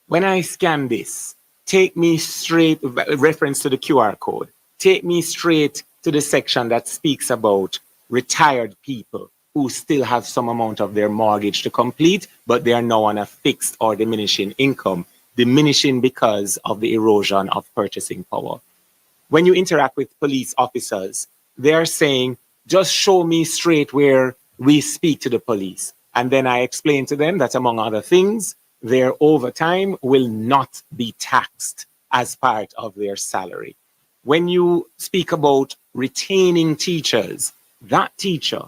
when I scan this, take me straight, reference to the QR code, take me straight to the section that speaks about retired people who still have some amount of their mortgage to complete, but they are now on a fixed or diminishing income, diminishing because of the erosion of purchasing power. When you interact with police officers, they are saying, just show me straight where we speak to the police. And then I explain to them that, among other things, their overtime will not be taxed as part of their salary. When you speak about retaining teachers, that teacher,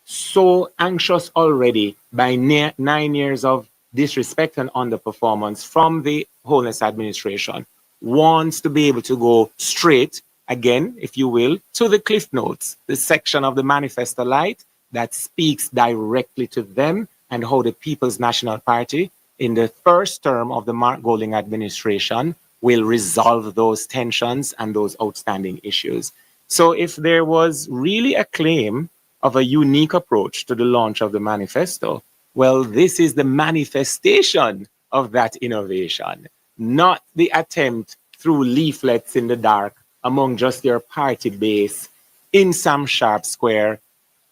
so anxious already by 9 years of disrespect and underperformance from the Wholeness Administration, wants to be able to go straight, again, if you will, to the Cliff Notes, the section of the Manifesto Light that speaks directly to them and how the People's National Party in the first term of the Mark Golding administration will resolve those tensions and those outstanding issues. So if there was really a claim of a unique approach to the launch of the manifesto, well, this is the manifestation of that innovation, not the attempt through leaflets in the dark among just your party base in Sam Sharp Square,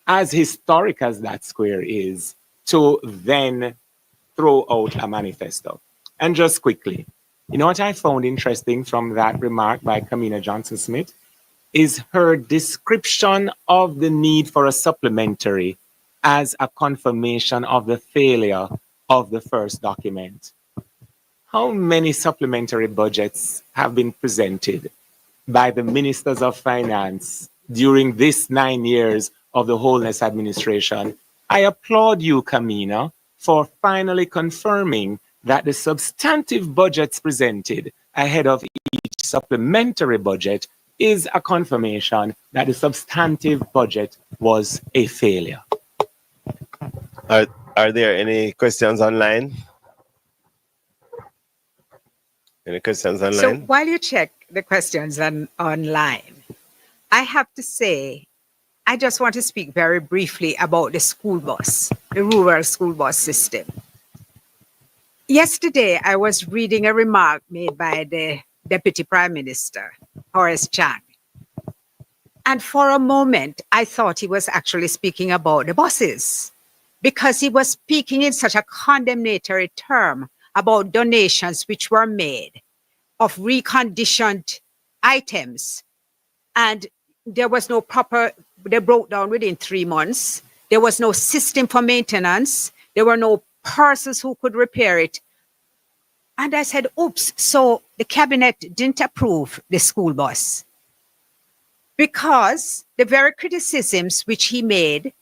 as historic as that square is, to then throw out a manifesto. And just quickly, you know what I found interesting from that remark by Kamina Johnson-Smith is her description of the need for a supplementary as a confirmation of the failure of the first document. How many supplementary budgets have been presented by the ministers of finance during this 9 years of the Wholeness Administration? I applaud you, Kamina, for finally confirming that the substantive budgets presented ahead of each supplementary budget is a confirmation that the substantive budget was a failure. Are there any questions online? Any questions online? So while you check the questions online, I have to say, I just want to speak very briefly about the school bus, the rural school bus system. Yesterday, I was reading a remark made by the Deputy Prime Minister, Horace Chang. And for a moment, I thought he was actually speaking about the buses, because he was speaking in such a condemnatory term about donations which were made of reconditioned items. And there was no proper, they broke down within 3 months. There was no system for maintenance. There were no persons who could repair it. And I said, oops, so the cabinet didn't approve the school bus. Because the very criticisms which he made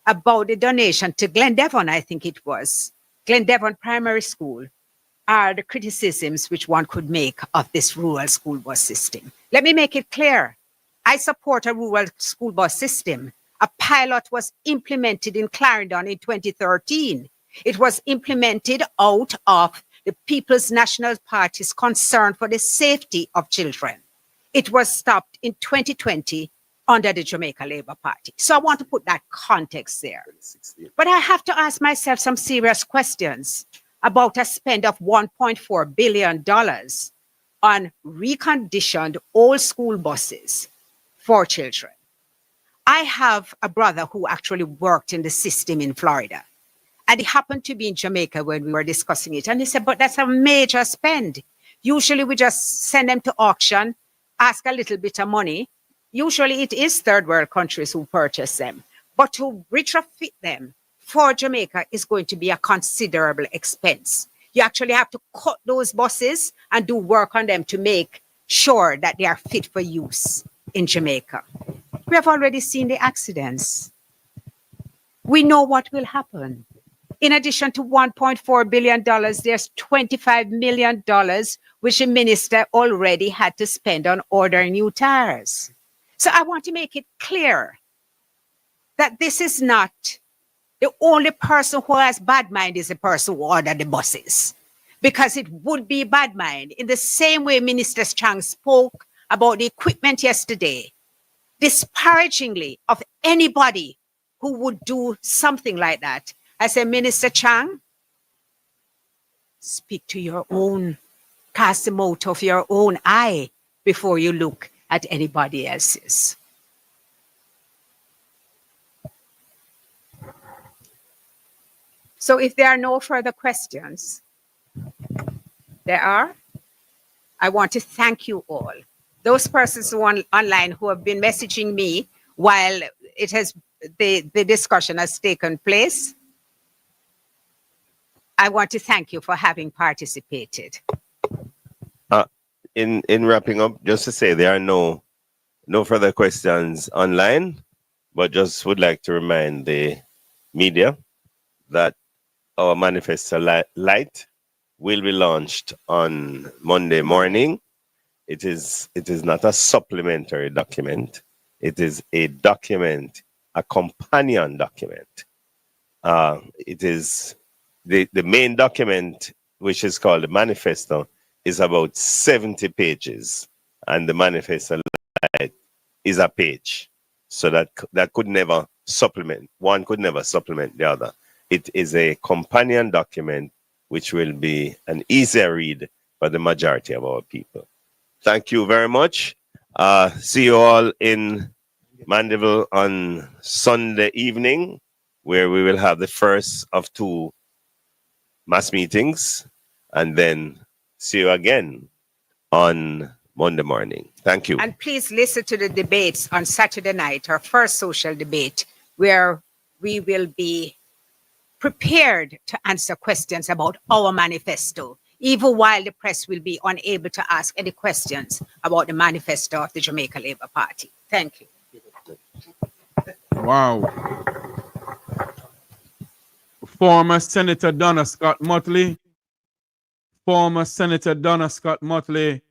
about the donation to Glendevon, I think it was, Glendevon Primary School, are the criticisms which one could make of this rural school bus system. Let me make it clear. I support a rural school bus system. A pilot was implemented in Clarendon in 2013. It was implemented out of the People's National Party's concern for the safety of children. It was stopped in 2020 under the Jamaica Labour Party. So I want to put that context there. But I have to ask myself some serious questions about a spend of $1.4 billion on reconditioned old school buses for children. I have a brother who actually worked in the system in Florida. And he happened to be in Jamaica when we were discussing it. And he said, but that's a major spend. Usually we just send them to auction, ask a little bit of money. Usually it is third world countries who purchase them. But to retrofit them for Jamaica is going to be a considerable expense. You actually have to cut those buses and do work on them to make sure that they are fit for use in Jamaica. We have already seen the accidents. We know what will happen. In addition to $1.4 billion, there's $25 million, which the minister already had to spend on ordering new tires. So I want to make it clear that this is not the only person who has bad mind is the person who ordered the buses. Because it would be bad mind. In the same way Minister Chang spoke about the equipment yesterday, disparagingly of anybody who would do something like that. I said, Minister Chang, speak to your own, cast the mote of your own eye before you look at anybody else's. So if there are no further questions, I want to thank you all. Those persons who are online who have been messaging me while the discussion has taken place, I want to thank you for having participated. In wrapping up, just to say there are no further questions online, but just would like to remind the media that our manifesto light will be launched on Monday morning. It is not a supplementary document. It is a document, a companion document. It is the main document, which is called the manifesto, is about 70 pages, and the manifesto light is a page. So that could never supplement. One could never supplement the other. It is a companion document which will be an easier read for the majority of our people. Thank you very much. See you all in Mandeville on Sunday evening, where we will have the first of 2 mass meetings, and then see you again on Monday morning. Thank you. And please listen to the debates on Saturday night, our first social debate, where we will be prepared to answer questions about our manifesto, even while the press will be unable to ask any questions about the manifesto of the Jamaica Labour Party. Thank you. Wow. Former Senator Donna Scott Motley. Former Senator Donna Scott Motley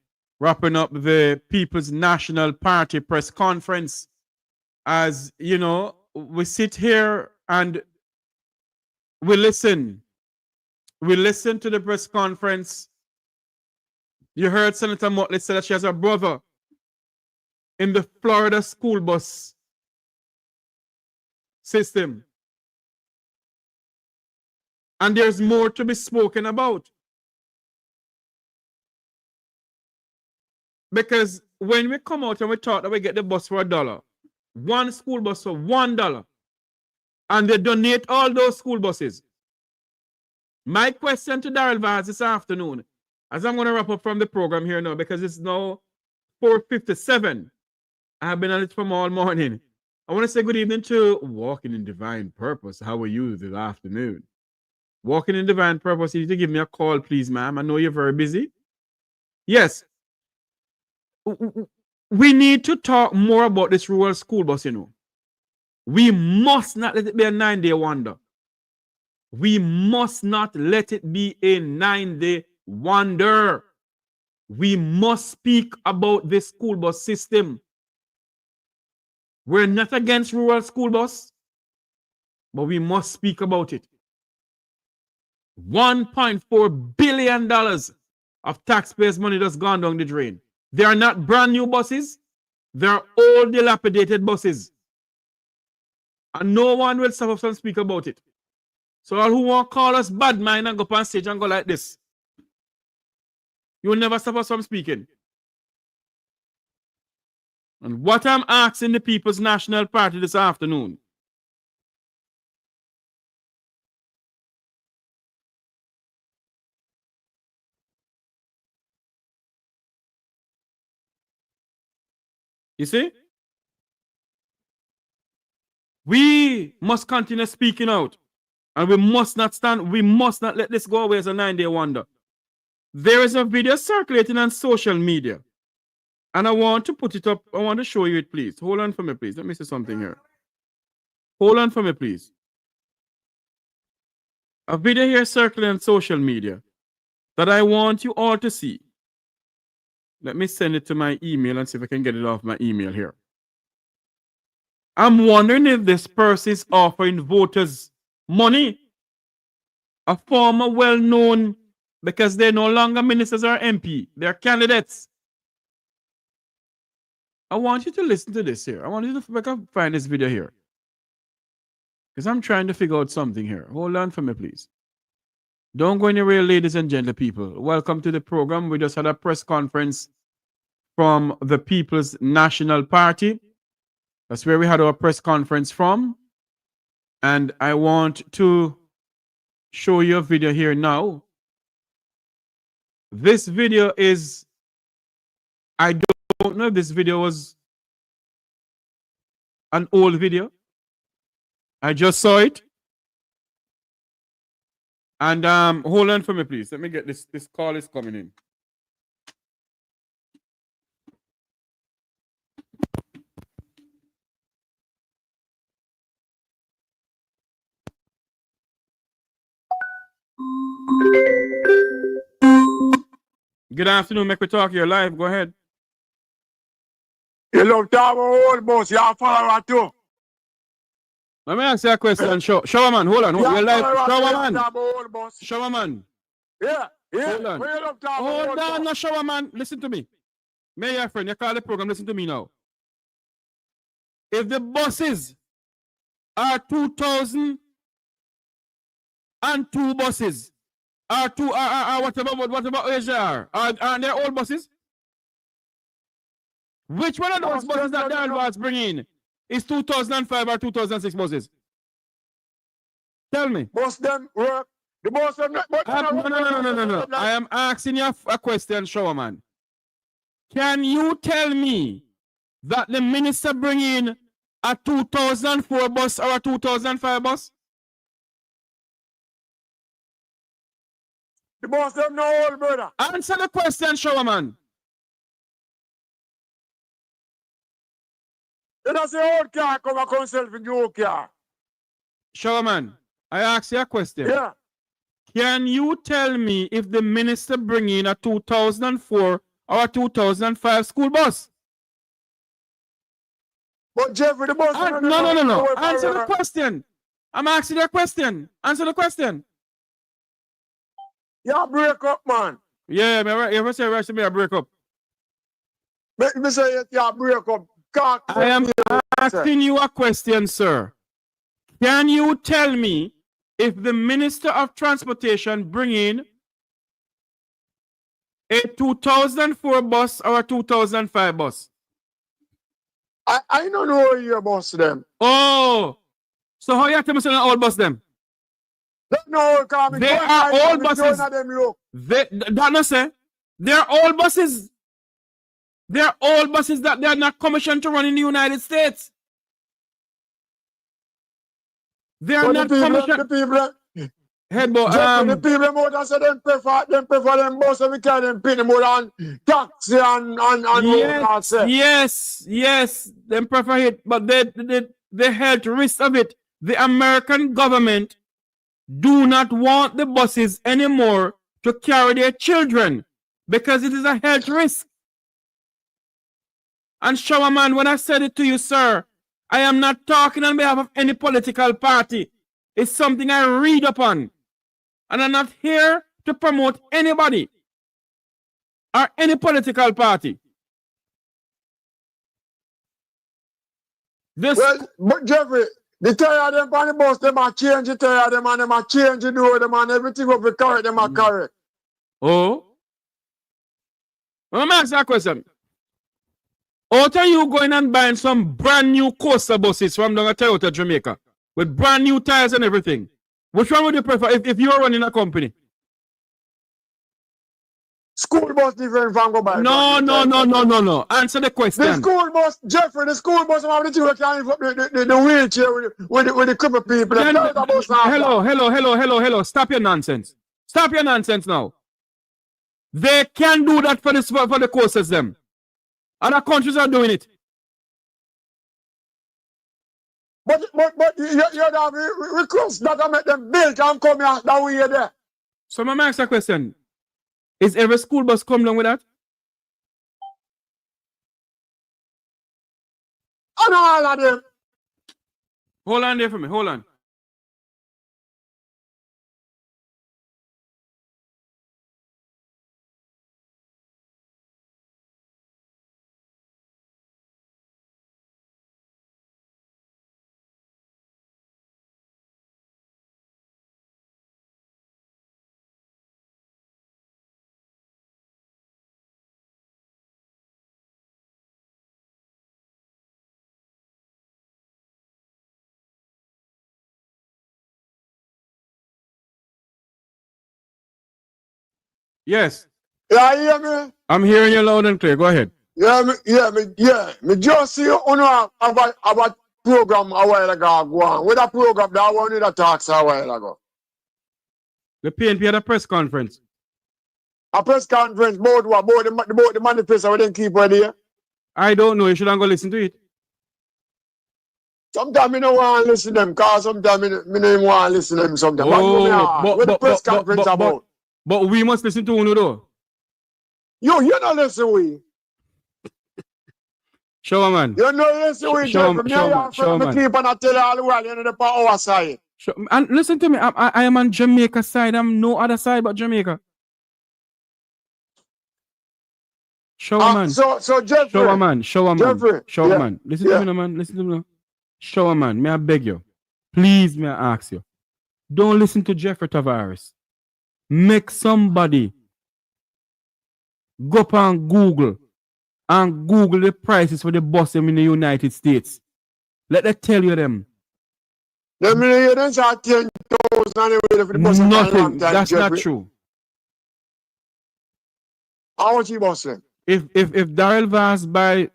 wrapping up the People's National Party press conference. As you know, we sit here and we listen. We listen to the press conference. You heard Senator Motley say that she has a brother in the Florida school bus system. And there's more to be spoken about. Because when we come out and we talk that we get the bus for $1, one school bus for $1, and they donate all those school buses. My question to Darrell Vaz this afternoon, as I'm going to wrap up from the program here now, because it's now 4:57, and I've been on it from all morning. I want to say good evening to Walking in Divine Purpose. How are you this afternoon? Walking in Divine Purpose, you need to give me a call, please, ma'am. I know you're very busy. Yes. We need to talk more about this rural school bus, you know. We must not let it be a 9-day wonder. We must not let it be a 9-day wonder. We must speak about this school bus system. We're not against rural school bus, but we must speak about it. $1.4 billion of taxpayers' money that's gone down the drain. They are not brand new buses. They are old, dilapidated buses. And no one will stop us and speak about it. So all who want to call us bad mind and go up on stage and go like this, you will never stop us from speaking. And what I'm asking the People's National Party this afternoon, you see, we must continue speaking out. And we must not let this go away as a 9-day wonder. There is a video circulating on social media. And I want to put it up. I want to show you it, please. Hold on for me, please. Let me see something here. Hold on for me, please. A video here circling on social media that I want you all to see. Let me send it to my email and see if I can get it off my email here. I'm wondering if this person is offering voters money. A former well-known, because they're no longer ministers or MP. They're candidates. I want you to listen to this here. I want you to find this video here. Because I'm trying to figure out something here. Hold on for me, please. Don't go anywhere, ladies and gentlemen people. Welcome to the program. We just had a press conference from the People's National Party. That's where we had our press conference from. And I want to show you a video here now. This video is, I don't know if this video was an old video. I just saw it. And hold on for me, please. Let me get this. This call is coming in. Good afternoon, make we talk. You're live. Go ahead. You love to have a whole bus, you have follower too. Let me ask you a question. Shower man, hold on. You're live. Shower man. Bus. Shower man. Yeah, yeah. Hold on. You love to have a Hold whole on, bus. no shower man. Listen to me. May your friend, you call the program. Listen to me now. If the buses are 2002 buses, are whatever age they are they old buses? Which one of those buses that the Alvarez bring in is 2005 or 2006 buses? Tell me. Bus them work. The bus them not. No. I am asking you a question, Showerman. Can you tell me that the minister bring in a 2004 bus or a 2005 bus? The bus them no old, brother. Answer the question, Showerman. You don't say old car come and come self in new car. Showerman, I ask you a question. Yeah. Can you tell me if the minister bring in a 2004 or a 2005 school bus? But Jeffrey, the bus. No. Answer the question. I'm asking you a question. Answer the question. You break up, man. Yeah, you say right to me, I break up. Me say you break up. I am asking you a question, sir. Can you tell me if the Minister of Transportation bring in a 2004 bus or a 2005 bus? I don't know your bus them. Oh, so how you tell me an old bus them? No, they are old buses. Them look. That not say they are old buses. They're old buses that they are not commissioned to run in the United States. They are not commissioned. The people, Headbo, Jeffrey, the people more than say them prefer them bus and we carry them pay more than taxi and yes, them prefer it, but the health risk of it. The American government do not want the buses anymore to carry their children because it is a health risk. And Showerman, when I said it to you, sir, I am not talking on behalf of any political party. It's something I read upon. And I'm not here to promote anybody or any political party. Well, but Jeffrey, the tire them on the bus, them are change the tire them and them are change the door them and everything will be correct, them are correct. Oh? Let me ask you a question. What are you going and buying some brand new coaster buses from down at Toyota, Jamaica with brand new tires and everything? Which one would you prefer if you're running a company? School bus different from go by. No. Answer the question. The school bus, Jeffrey, the school bus have the thing that can lift up the wheelchair with the crippled people. Hello. Stop your nonsense. Stop your nonsense now. They can do that for the coasters them. Other countries are doing it. But you have request that I make them build and come here that way there. So my ask a question. Is every school bus come down with that? And all of them. Hold on there for me. Hold on. Yes. Yeah, you hear me? I'm hearing you loud and clear. Go ahead. Me just see you about program a while ago go on. With a program that one with a talks a while ago. The PNP had a press conference. A press conference about what? About the manifesto we didn't keep right there. I don't know. You shouldn't go listen to it. Sometimes I don't want to listen to them because sometimes I don't even want to listen to them sometimes. What the press conference about? But we must listen to Uno though. You not listen we. Showerman. You not listen we, Jeffrey. Me keep on tell you all the while you're on our side. And listen to me, I am on Jamaica side. I'm no other side but Jamaica. Showerman. So Jeffrey. Showerman. Yeah. Listen to me, man. Listen to me. Showerman, may I beg you? Please, may I ask you? Don't listen to Jeffrey Tavares. Make somebody go up on Google and Google the prices for the bus in the United States. Let them tell you them. Them millions are 10,000 anyway for the bus. Nothing. That's Jeffrey. Not true. How much you bus then? If Daryl Vaz buy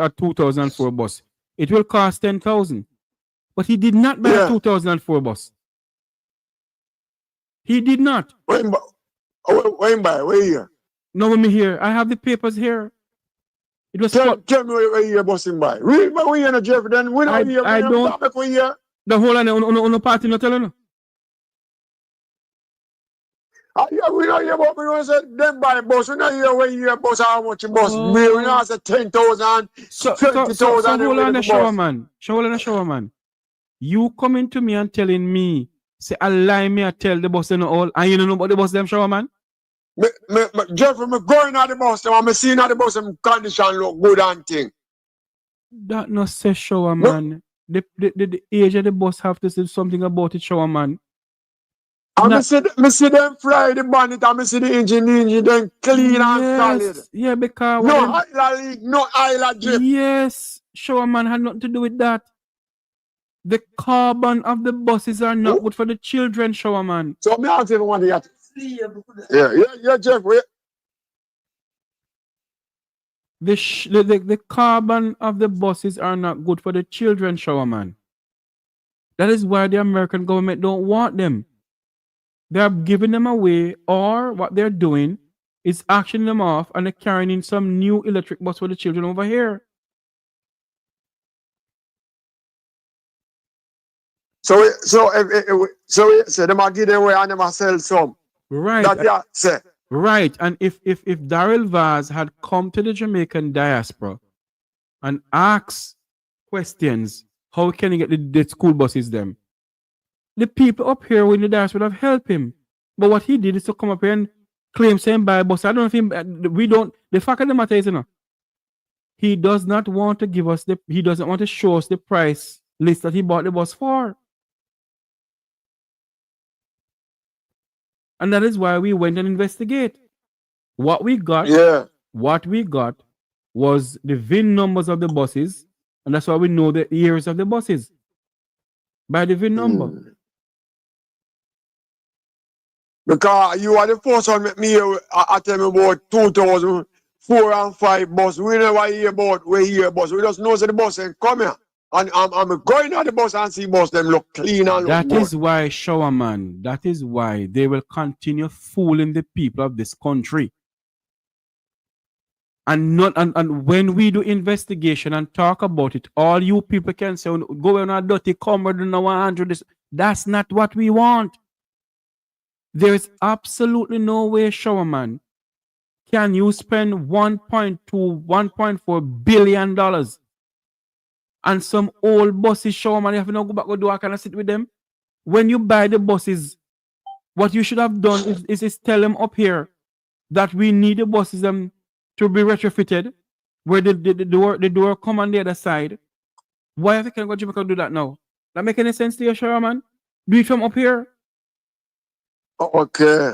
a 2004 bus, it will cost 10,000. But he did not buy a 2004 bus. He did not. When buy? Where here? No, when me here. I have the papers here. It was tell me where you're busting by. Read my way in Jeffrey. Then we don't hear. I don't. The whole on the party not telling you. We don't hear about me when I said them buy bus. We don't hear where you bus how much you bus. We don't say 10,000, 20,000. So hold on the Showerman. You coming to me and telling me, say I lie me I tell the boss and all, and you don't know about the boss them Showerman? Jeffrey, me going at the bus, and I'm seeing at the bus and condition look good and thing. That no say Showerman. The age of the bus have to say something about it, Showerman. And I see them fry the bonnet and I see the engine then clean and solid. Yeah, because no island, no island drip. Yes, Showerman had nothing to do with that. The carbon of the buses are not good for the children, Showerman. So me ask everyone that. Yeah, Jeff. The carbon of the buses are not good for the children, shower man. That is why the American government don't want them. They are giving them away, or what they're doing is auctioning them off and they're carrying in some new electric bus for the children over here. So them a give them away and them a sell some. Right. That yeah, say. Right. And if Daryl Vaz had come to the Jamaican diaspora and asked questions, how can he get the school buses them? The people up here in the diaspora would have helped him. But what he did is to come up here and claim saying buy bus. I don't think we don't. The fact of the matter is, he does not want to give us he doesn't want to show us the price list that he bought the bus for. And that is why we went and investigate. What we got was the VIN numbers of the buses, and that's why we know the years of the buses by the VIN number. Because you are the first one with me I tell me about 2004 and 5 bus. We never hear about bus. We just know that the bus ain't come here. And I'm going on the bus and see bus them look clean and that look is good. why, Showerman, that is why they will continue fooling the people of this country. And when we do investigation and talk about it, all you people can say, go on a dirty comrade and 100. That's not what we want. There is absolutely no way, Showerman, can you spend $1.2, $1.4 billion and some old buses, Showerman, you have to go back to do I can sit with them. When you buy the buses, what you should have done is tell them up here that we need the buses to be retrofitted, where the door come on the other side. Why have you can go Jamaica do that now? That make any sense to you, Showerman? Do it from up here. Okay.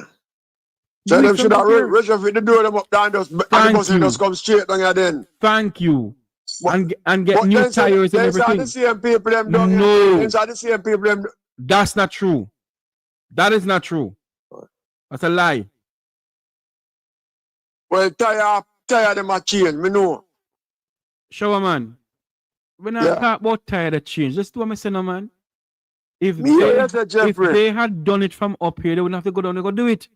So them should have retrofit the door them up down and the bus just come straight down here then. Thank you. And get new tires and everything. The same people them down no. Inside the same people them. That's not true. That is not true. That's a lie. Well, tire them a change, me know. Showerman, when I talk about tire that change, just do what I say, no, man. If they had done it from up here, they wouldn't have to go down and go do it.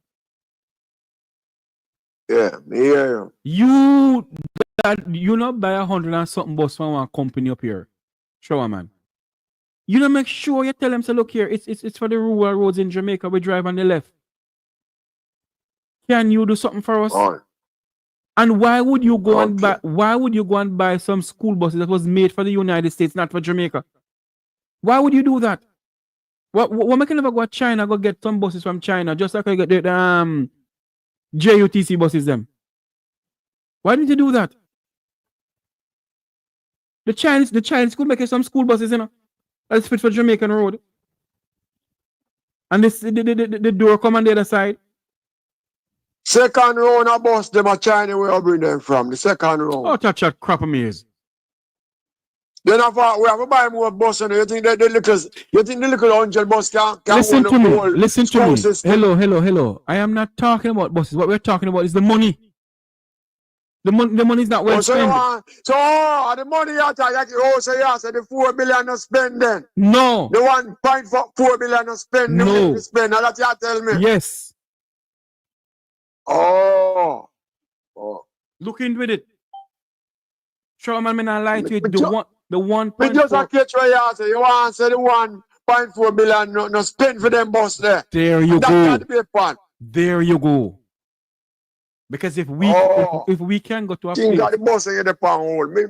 Yeah, me hear you. You not buy 100 and something bus from one company up here. Showerman. You don't make sure you tell them, say, look here, it's for the rural roads in Jamaica. We drive on the left. Can you do something for us? Oh. And why would you go and buy? Why would you go and buy some school buses that was made for the United States, not for Jamaica? Why would you do that? What can never go to China go get some buses from China just like I get the JUTC buses them? Why didn't you do that? The Chinese could make some school buses, that's fit for Jamaican road. And the door come on the other side. Second round of bus, them a China where I bring them from. The second round. Oh, touch that crap of me is. Then we have to buy more bus. You think the little 100 bus can listen to me. Listen to me. System. Hello. I am not talking about buses. What we're talking about is the money. The money is not well spent. So the money so the 4 billion to spend then. No. The 1.4 billion to spend. No. Spend. Now that you tell me. Yes. Oh. Look into it. Showerman, me not lie to you. The 1.4. We just a catch where you say you want to say the 1.4 billion no spend for them bus there. There you go. That there you go. Because if we can go to a place, got the bus in the pan hole. Me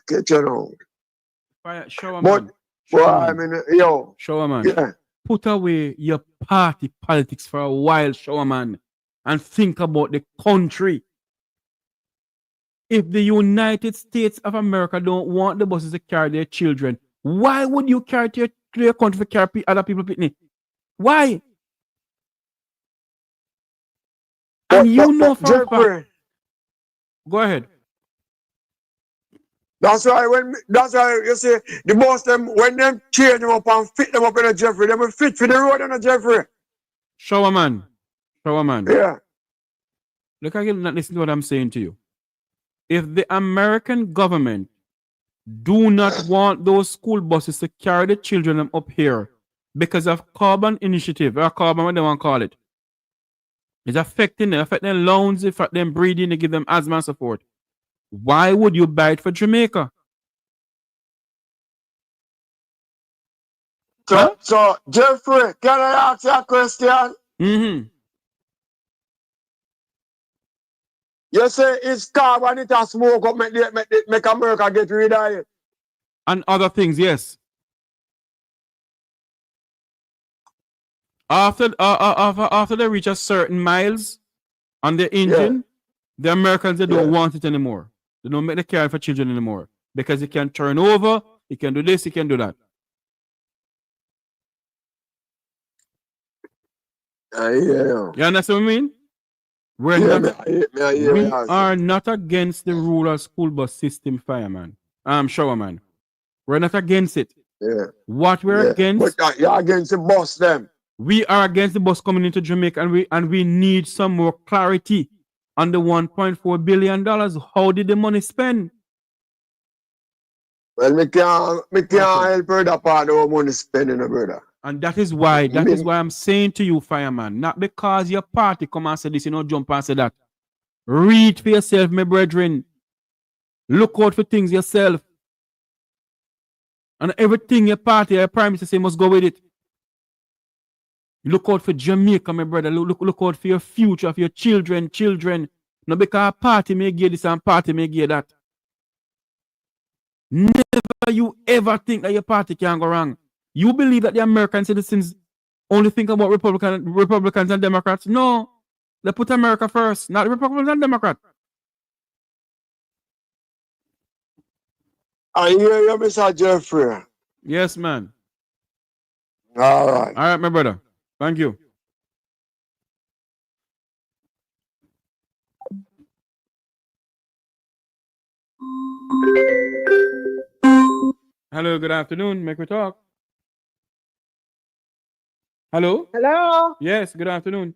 catch you now. Showerman. I mean, yo. Showerman. Yeah. Put away your party politics for a while, Showerman, and think about the country. If the United States of America don't want the buses to carry their children, why would you carry to your country to carry other people picnic? Why? And you know for a fact. Go ahead. That's why you see the bus them when them change them up and fit them up in a Jeffrey, they will fit for the road in a Jeffrey. Showerman. Yeah. Look, I not listen to what I'm saying to you. if the American government do not want those school buses to carry the children up here because of carbon initiative, or carbon, what they want to call it, it's affecting lungs, affecting them breathing, they give them asthma and so forth. Why would you buy it for Jamaica? So Jeffrey, can I ask you a question? Mm-hmm. You say it's carbon, it has smoke up, make America get rid of it. And other things, yes. After they reach a certain miles on their engine, the Americans, they don't want it anymore. They don't make the car for children anymore because it can turn over, it can do this, it can do that. You understand what I mean? We are not against the rural school bus system, fireman. Showerman. We're not against it. What we're against, but you're against the bus, them. We are against the bus coming into Jamaica, and we need some more clarity on the $1.4 billion. How did the money spend? Well, me can't help brother part of money spending, brother. And that is why I'm saying to you, fireman, not because your party come and say this, jump and say that. Read for yourself, my brethren. Look out for things yourself. And everything your party, your prime minister say must go with it. Look out for Jamaica, my brother. Look out for your future, for your children. Not because a party may give this and party may give that. Never you ever think that your party can go wrong. You believe that the American citizens only think about Republicans and Democrats? No. They put America first, not Republicans and Democrats. I hear you, Mr. Jeffrey. Yes, man. All right. All right, my brother. Thank you. Hello, good afternoon. Make we talk. Hello? Hello. Yes, good afternoon.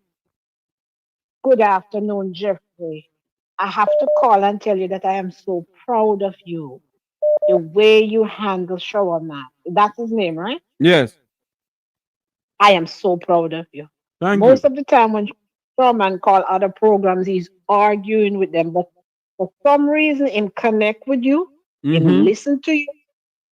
Good afternoon, Jeffrey. I have to call and tell you that I am so proud of you. The way you handle Showerman. That's his name, right? Yes. I am so proud of you. Thank Most you. of the time when Showerman call other programs, he's arguing with them. But for some reason, him connect with you, him listen to you,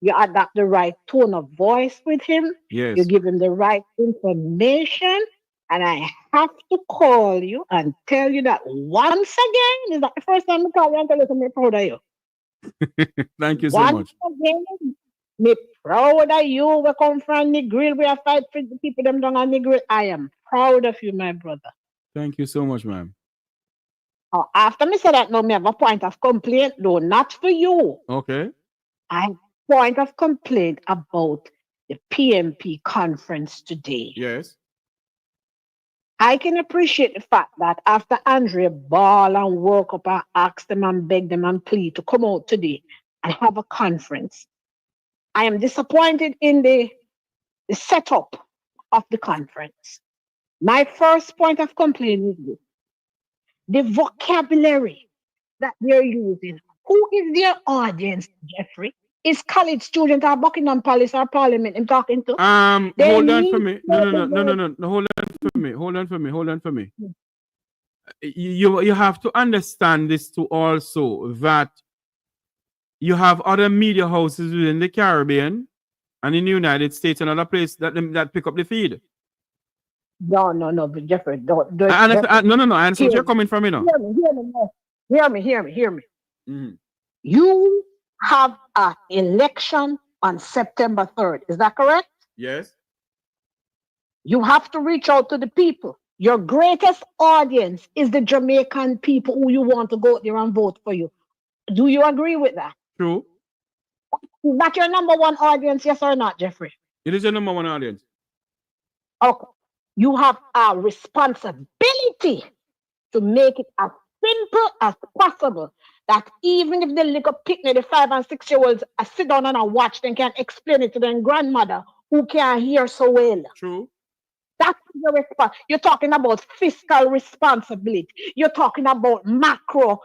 you adapt the right tone of voice with him. Yes. You give him the right information. And I have to call you and tell you that once again, is that the first time I call you and tell you I'm proud of you? Thank you so much. Once again, me proud of you. We come from the grill. We are fight for the people them down on the grill. I am proud of you, my brother. Thank you so much, ma'am. After me say that, now me have a point of complaint, though, not for you. Okay. I have a point of complaint about the PMP conference today. Yes. I can appreciate the fact that after Andrea ball and work up and ask them and beg them and plead to come out today and have a conference, I am disappointed in the setup of the conference. My first point of complaint is this: the vocabulary that they're using. Who is their audience, Jeffrey? Is college student or Buckingham Palace or Parliament I'm talking to? Hold on for me. No. Hold on for me. You have to understand this too also, that you have other media houses within the Caribbean and in the United States and other places that pick up the feed. No, but Jeffrey, don't. No, I understand where you're coming from, you know. Hear me. Mm-hmm. You have an election on September 3rd. Is that correct? Yes. You have to reach out to the people. Your greatest audience is the Jamaican people who you want to go there and vote for you. Do you agree with that? True. Is that your number one audience, yes or not, Jeffrey? It is your number one audience. Okay. You have a responsibility to make it as simple as possible, that even if the little picnic, the 5 and 6 year olds, sit down and watch, they can explain it to their grandmother who can't hear so well. True. That's your response. You're talking about fiscal responsibility. You're talking about macro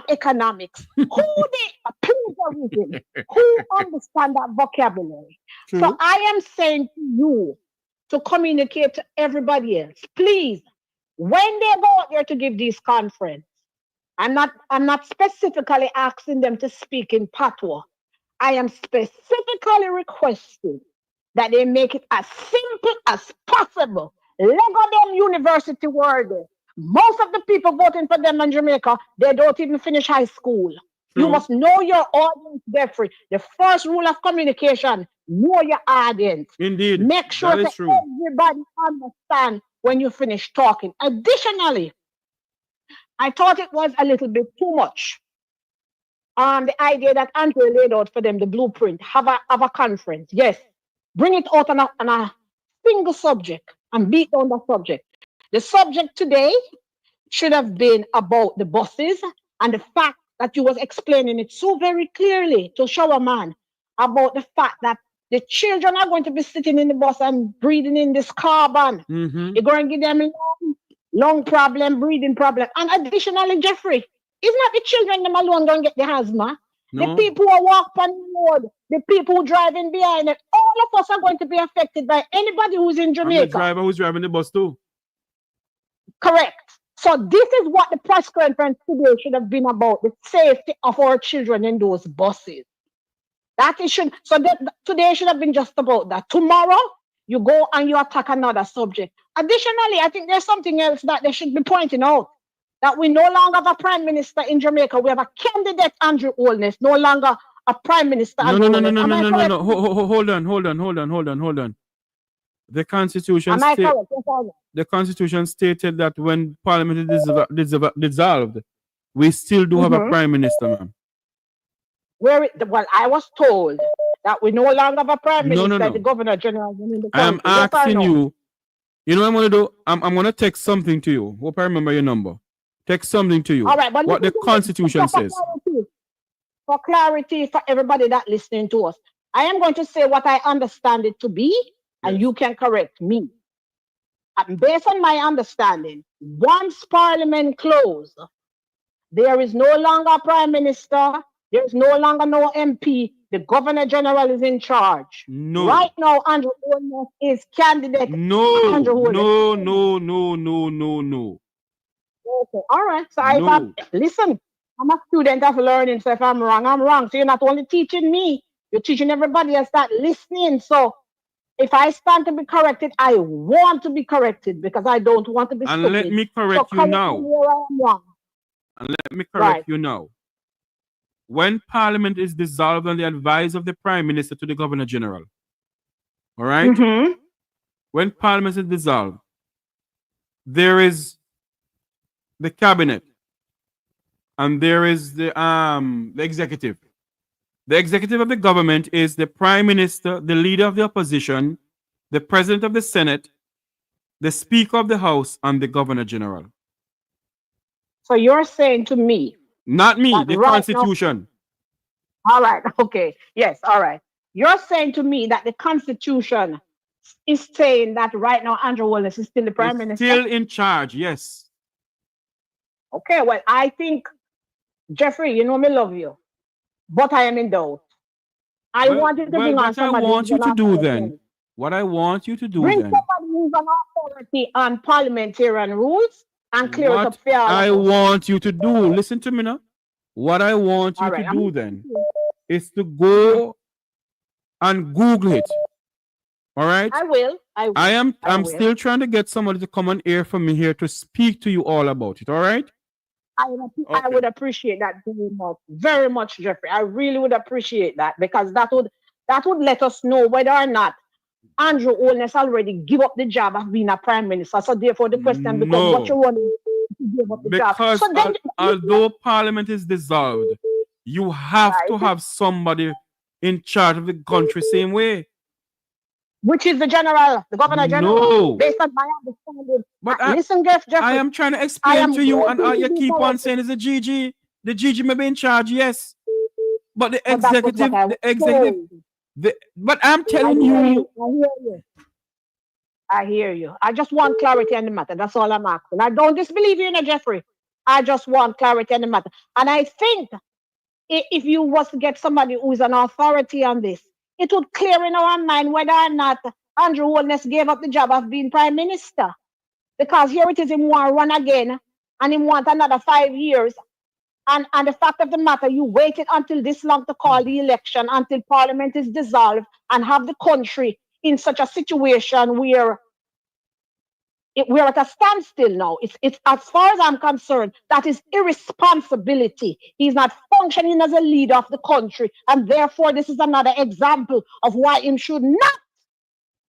economics. Who they plagiarism? Who understand that vocabulary? So True. I am saying to you to communicate to everybody else, please, when they go out there to give these conference, I'm not specifically asking them to speak in patois. I am specifically requesting that they make it as simple as possible. Lego them university word. Most of the people voting for them in Jamaica, they don't even finish high school. You True. must know your audience, Jeffrey. The first rule of communication, know your audience. Indeed. Make sure That is that true. everybody understand when you finish talking. Additionally, I thought it was a little bit too much. The idea that Andrew laid out for them, the blueprint, have a conference. Yes, bring it out on a single subject and beat down the subject. The subject today should have been about the buses and the fact that you was explaining it so very clearly to Shower Man about the fact that the children are going to be sitting in the bus and breathing in this carbon. Mm-hmm. You're going to give them lung problem, breathing problem. And additionally, Jeffrey, it's not the children them alone going to get the asthma. No. The people who walk on the road, the people who driving behind it, all of us are going to be affected by anybody who's in And the Jamaica. driver who's driving the bus too. Correct. So this is what the press conference today should have been about, the safety of our children in those buses. That it should, so that today should have been just about that. Tomorrow, you go and you attack another subject. Additionally, I think there's something else that they should be pointing out. That we no longer have a prime minister in Jamaica. We have a candidate, Andrew Holness, no longer a prime minister. No. Hold on. The Constitution Am I correct? Yes, or no? the Constitution stated that when Parliament is dissolved, we still do have a prime minister, ma'am. Well, I was told that we no longer have a prime minister, No. the governor general in the country. I am asking you. You know what I'm gonna do? I'm gonna text something to you. Hope I remember your number. Text something to you. All right, but what the Constitution says. For clarity for everybody that listening to us, I am going to say what I understand it to be, and you can correct me. Based on my understanding, once Parliament closed, there is no longer a Prime Minister, there is no longer no MP, the Governor General is in charge. No. Right now, Andrew Holness is candidate. No. Andrew Holness. No. Okay, all right. So listen, I'm a student of learning, so if I'm wrong, I'm wrong. So you're not only teaching me, you're teaching everybody else that listening. So if I stand to be corrected, I want to be corrected because I don't want to be stupid. And let me correct you now. Where I am wrong. And let me correct you now. When Parliament is dissolved on the advice of the Prime Minister to the Governor General, all right? Mm-hmm. When Parliament is dissolved, there is the Cabinet and there is the executive. The executive of the government is the Prime Minister, the leader of the opposition, the President of the Senate, the Speaker of the House, and the Governor General. So you're saying to me, not me, the Constitution. Now, all right, okay. Yes, all right. You're saying to me that the Constitution is saying that right now Andrew Holness is still the Prime Minister? Still in charge, yes. Okay, well, I think, Jeffrey, you know me love you, but I am in doubt. I want you to bring on somebody. What I want you to do then, bring somebody who's an authority on parliamentarian rules and clear it up fair. I want you to do, listen to me now. What I want you to do then is to go and Google it. All right? I will. I'm still trying to get somebody to come on air for me here to speak to you all about it. All right? I would appreciate that very much, Jeffrey. I really would appreciate that because that would let us know whether or not Andrew Holness already give up the job of being a prime minister. So therefore, the question becomes what you want to give up the job. Because although Parliament is dissolved, you have to have somebody in charge of the country same way. Which is the Governor General. No. Based on my understanding. But listen, Jeffrey. I am trying to explain to you, and you keep on saying it's a GG. The GG may be in charge, yes. But the executive, but I'm telling you. I hear you. I just want clarity on the matter. That's all I'm asking. I don't disbelieve you, Jeffrey. I just want clarity on the matter. And I think if you was to get somebody who is an authority on this, it would clear in our mind whether or not Andrew Holness gave up the job of being prime minister. Because here it is, him want to run again, and him want another 5 years. And the fact of the matter, you waited until this long to call the election, until parliament is dissolved, and have the country in such a situation where we're at a standstill now. It's as far as I'm concerned, that is irresponsibility. He's not functioning as a leader of the country, and therefore this is another example of why him should not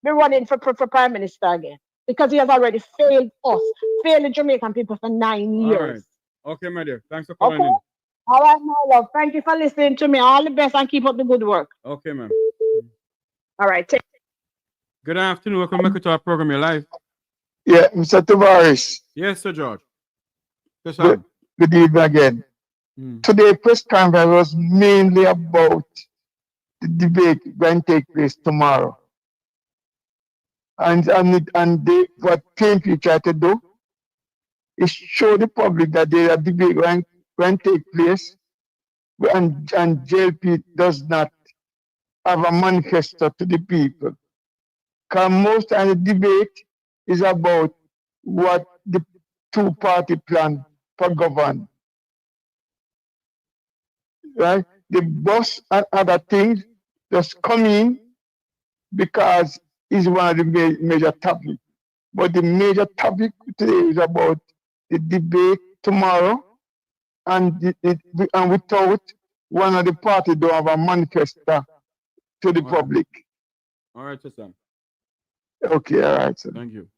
be running for prime minister again, because he has already failed us, failed the Jamaican people for 9 years. All right. Okay, my dear. Thanks for calling Okay. in. All right, my love. Thank you for listening to me. All the best and keep up the good work. Okay, ma'am. All right. Good afternoon. Welcome back to our program, Your Life. Yeah, Mr. Tavares. Yes, Sir George. Yes, Good, good evening again. Today's press conference was mainly about the debate going to take place tomorrow. And what PNP tried to do is show the public that there are debate going to take place, and JLP does not have a manifesto to the people. Because most of the debate is about what the two-party plan for govern. Right? The boss and other things just come in because it's one of the major topics. But the major topic today is about the debate tomorrow, and and without one of the parties don't have a manifesto to the public. All right, sir. Okay, all right, sir. Thank you.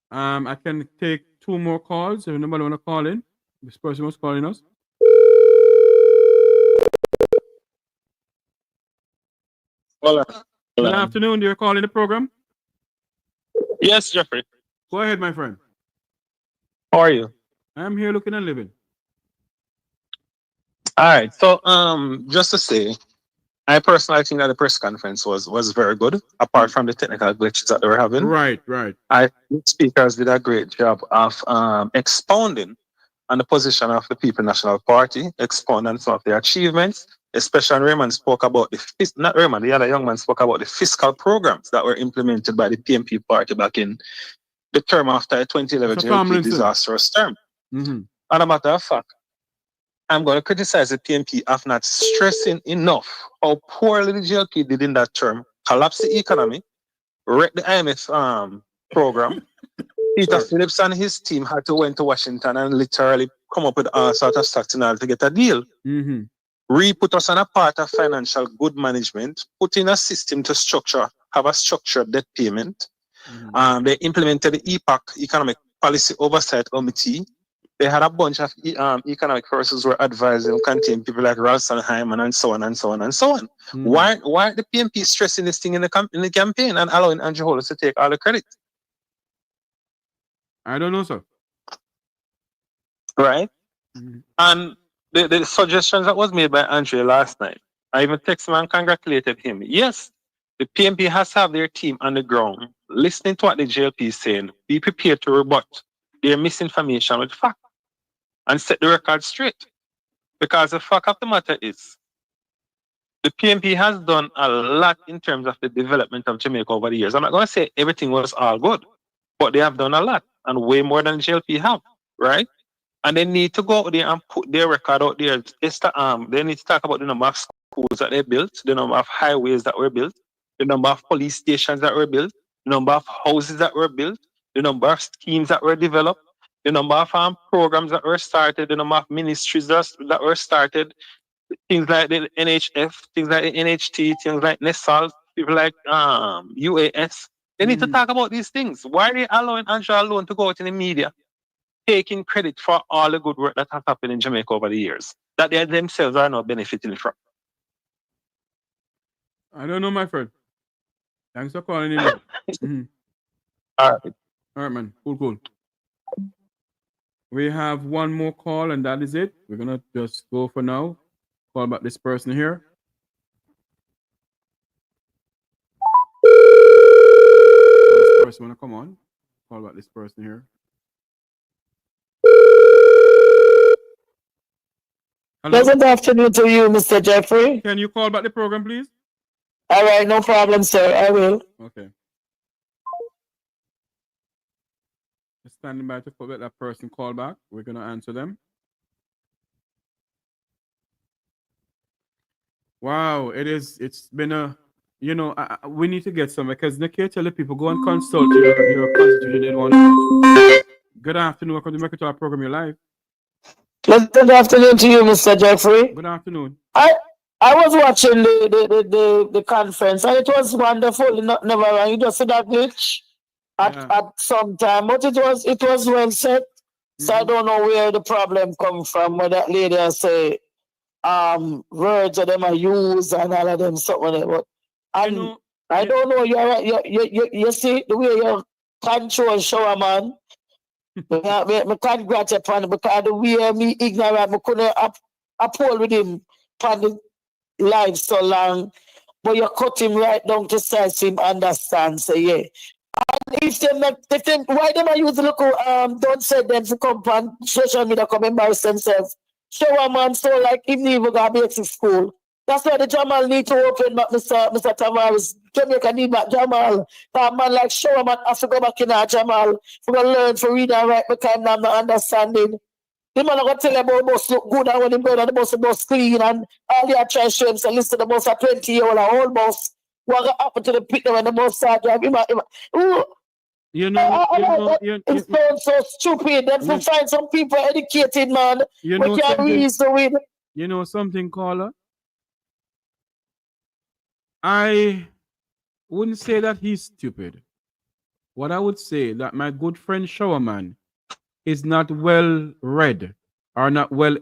I can take 2 more calls if anybody want to call in. This person was calling us. Hello. Good afternoon. You're calling the program? Yes, Jeffrey. Go ahead, my friend. How are you? I'm here looking and living. All right. So, just to say, I personally think that the press conference was very good, apart from the technical glitches that they were having. Right. I think speakers did a great job of expounding on the position of the People National Party, expounding on some of their achievements, especially when Raymond spoke about not Raymond, the other young man spoke about the fiscal programs that were implemented by the PNP party back in the term after the 2011 JLP disastrous term. And a matter of fact, I'm going to criticize the PNP of not stressing enough how poorly the JLP did in that term, collapse the economy, wreck the IMF program. Peter Phillips and his team had to went to Washington and literally come up with all sort of stocks in order to get a deal. Re-put us on a part of financial good management, put in a system to have a structured debt payment. They implemented the EPAC, Economic Policy Oversight Committee. They had a bunch of economic forces who were advising, contain people like Ralston Hyman and so on and so on and so on. Why the PNP stressing this thing in the campaign and allowing Andrew Holness to take all the credit? I don't know, sir. Right? And the suggestions that was made by Andrea last night, I even texted him and congratulated him. Yes, the PNP has to have their team on the ground, listening to what the JLP is saying, be prepared to rebut their misinformation with fact, and set the record straight. Because the fact of the matter is, the PNP has done a lot in terms of the development of Jamaica over the years. I'm not going to say everything was all good, but they have done a lot, and way more than JLP have, right? And they need to go out there and put their record out there. They need to talk about the number of schools that they built, the number of highways that were built, the number of police stations that were built, the number of houses that were built, the number of schemes that were developed, the number of programs that were started, the number of ministries that were started, things like the NHF, things like the NHT, things like NESAL, people like UAS. They need to talk about these things. Why are they allowing Angela alone to go out in the media, taking credit for all the good work that has happened in Jamaica over the years, that they themselves are not benefiting from? I don't know, my friend. Thanks for calling in. All right, man. Cool. We have one more call, and that is it. We're going to just go for now. Call back this person here. This person want to come on. call back this person here. Hello? Pleasant afternoon to you, Mr. Jeffrey. Can you call back the program, please? All right, no problem, sir. I will. Okay. Just standing by to let that person call back. We're going to answer them. Wow, it's been a, we need to get some, because Nikia tell the people, go and consult your constitution. Good afternoon. Welcome to the Mercantile Program. You're live. Pleasant afternoon to you, Mr. Jeffrey. Good afternoon. I was watching the conference and it was wonderful. Never mind. You just see that glitch at some time, but it was well said. So I don't know where the problem come from. Where that lady say words of them are used and all of them something like that. And I don't know. You see the way you control shower man. I can't grant upon because the way me ignorant, I couldn't uphold with him upon the life so long. But you cut him right down to size him understand. So yeah. And if them why them I use the local don't say them to come on social media come embarrass themselves. Show a man so like him even got basic school. That's why the Jamal need to open back Mr. Tavares. Jamaica need back Jamal. That man like show a man has to go back in our Jamal. For to learn to read and write because I'm not understanding. The man gonna tell about the bus look good and when he go on the bus clean and all the try show him say listen the bus a 20-year-old a whole bus. What gonna happen to the people when the bus start drive? It sounds so stupid. Then to find some people educated, man. You know we can reason with. You know something, caller? I wouldn't say that he's stupid. What I would say that my good friend Showerman is not well read or not well,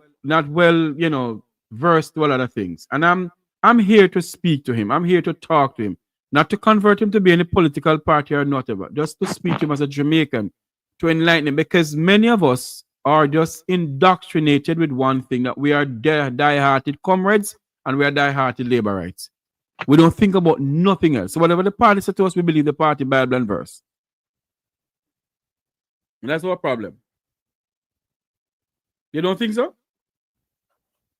versed to a lot of things. And I'm here to speak to him. I'm here to talk to him. Not to convert him to be any political party or whatever. Just to speak to him as a Jamaican, to enlighten him. Because many of us are just indoctrinated with one thing, that we are die-hearted comrades and we are die-hearted laborites. We don't think about nothing else. So whatever the party says to us, we believe the party Bible and verse. And that's our problem. You don't think so?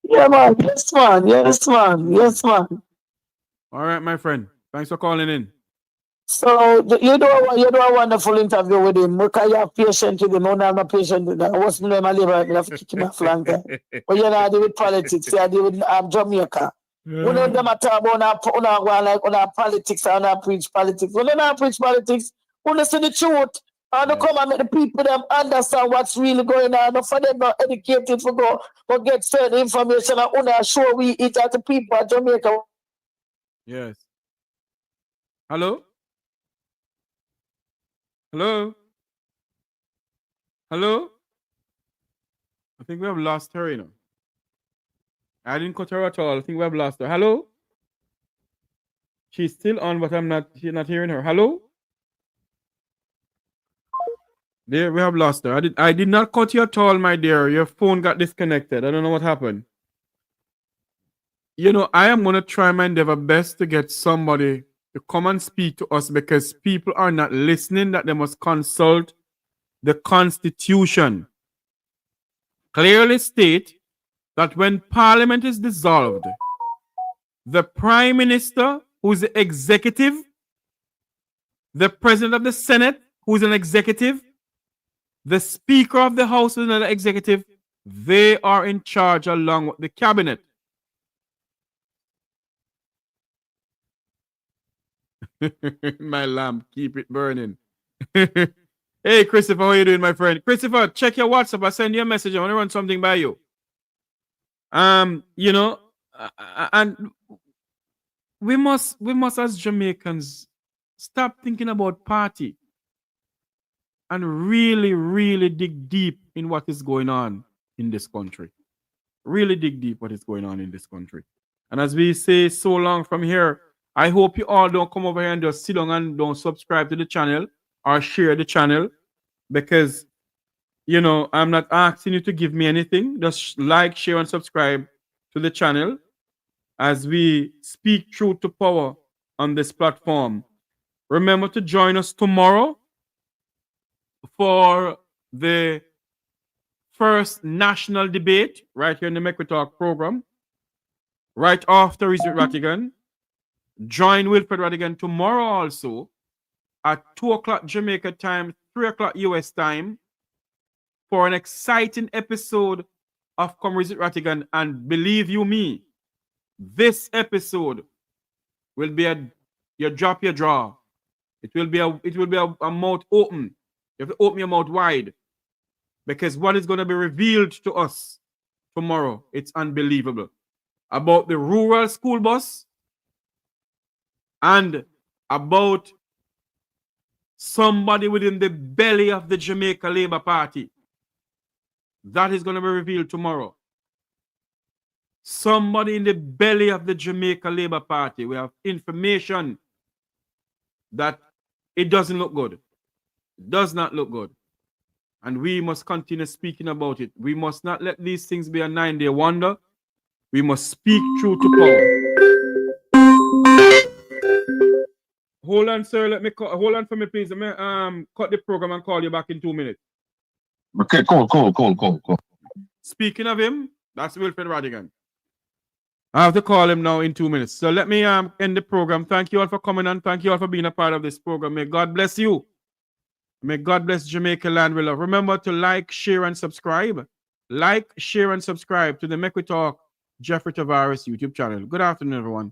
Yeah, man. Yes, man. Yes, man. Yes, man. All right, my friend. Thanks for calling in. So you do a wonderful interview with him. Because you have patient with him. I have no patient with him. What's the name of labor? You have to kick him a flank. But you're not deal with politics. You're deal with Jamaica. When them are talking about politics and preach politics. When they not preach politics, when they say the truth, and they come and make the people them understand what's really going on. For them not educated for go get certain information and show we it at the people at Jamaica. Yes. Hello? Hello? Hello? I think we have lost her, I didn't cut her at all. I think we have lost her. Hello? She's still on, but she's not hearing her. Hello? There, we have lost her. I did not cut you at all, my dear. Your phone got disconnected. I don't know what happened. I am going to try my endeavor best to get somebody to come and speak to us, because people are not listening, that they must consult the Constitution. Clearly state that when Parliament is dissolved, the Prime Minister, who is the executive, the President of the Senate, who is an executive, the Speaker of the House, who is another executive, they are in charge along with the Cabinet. My lamp, keep it burning. Hey, Christopher, how are you doing, my friend? Christopher, check your WhatsApp. I send you a message. I want to run something by you. And we must as Jamaicans stop thinking about party and really, really dig deep in what is going on in this country. Really dig deep what is going on in this country. And as we say so long from here, I hope you all don't come over here and just sit down and don't subscribe to the channel or share the channel, because, I'm not asking you to give me anything. Just like, share, and subscribe to the channel as we speak truth to power on this platform. Remember to join us tomorrow for the first national debate right here in the Make We Talk program. Right after Richard Rattigan. Join Wilfred Rattigan tomorrow also at 2 o'clock Jamaica time, 3 o'clock US time for an exciting episode of Come Richard Rattigan. And believe you me, this episode will be you drop your jaw. It will be a mouth open. You have to open your mouth wide. Because what is going to be revealed to us tomorrow, it's unbelievable. About the rural school bus and about somebody within the belly of the Jamaica Labour Party. That is going to be revealed tomorrow. Somebody in the belly of the Jamaica Labour Party. We have information that it doesn't look good. It does not look good. And we must continue speaking about it. We must not let these things be a 9-day wonder. We must speak truth to power. Hold on, sir. Hold on for me, please. Let me cut the program and call you back in 2 minutes. Okay, cool. Speaking of him, that's Wilfred Rattigan. I have to call him now in 2 minutes. So let me end the program. Thank you all for coming on. Thank you all for being a part of this program. May God bless you. May God bless Jamaica land we love. Remember to like, share, and subscribe. Like, share, and subscribe to the Make We Talk Jeffrey Tavares YouTube channel. Good afternoon, everyone.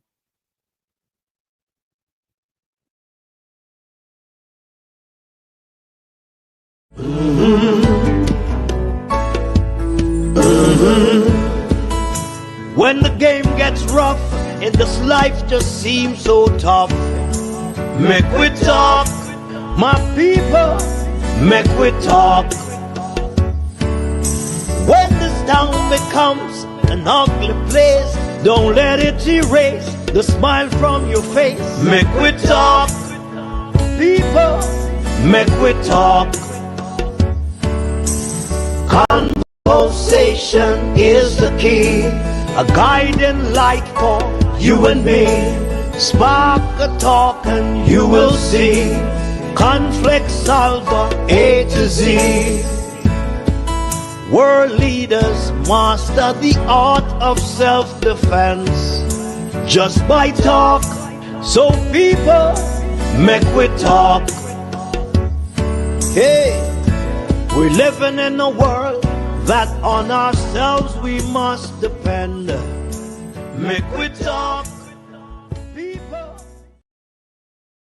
When the game gets rough and this life just seems so tough, make we talk, my people, make we talk. When this town becomes an ugly place, don't let it erase the smile from your face. Make we talk, people, make we talk. Conversation is the key, a guiding light for you and me. Spark a talk and you will see. Conflict solver A to Z. World leaders master the art of self-defense just by talk. So people, make we talk. Hey, we're living in a world that on ourselves we must depend. Make we talk.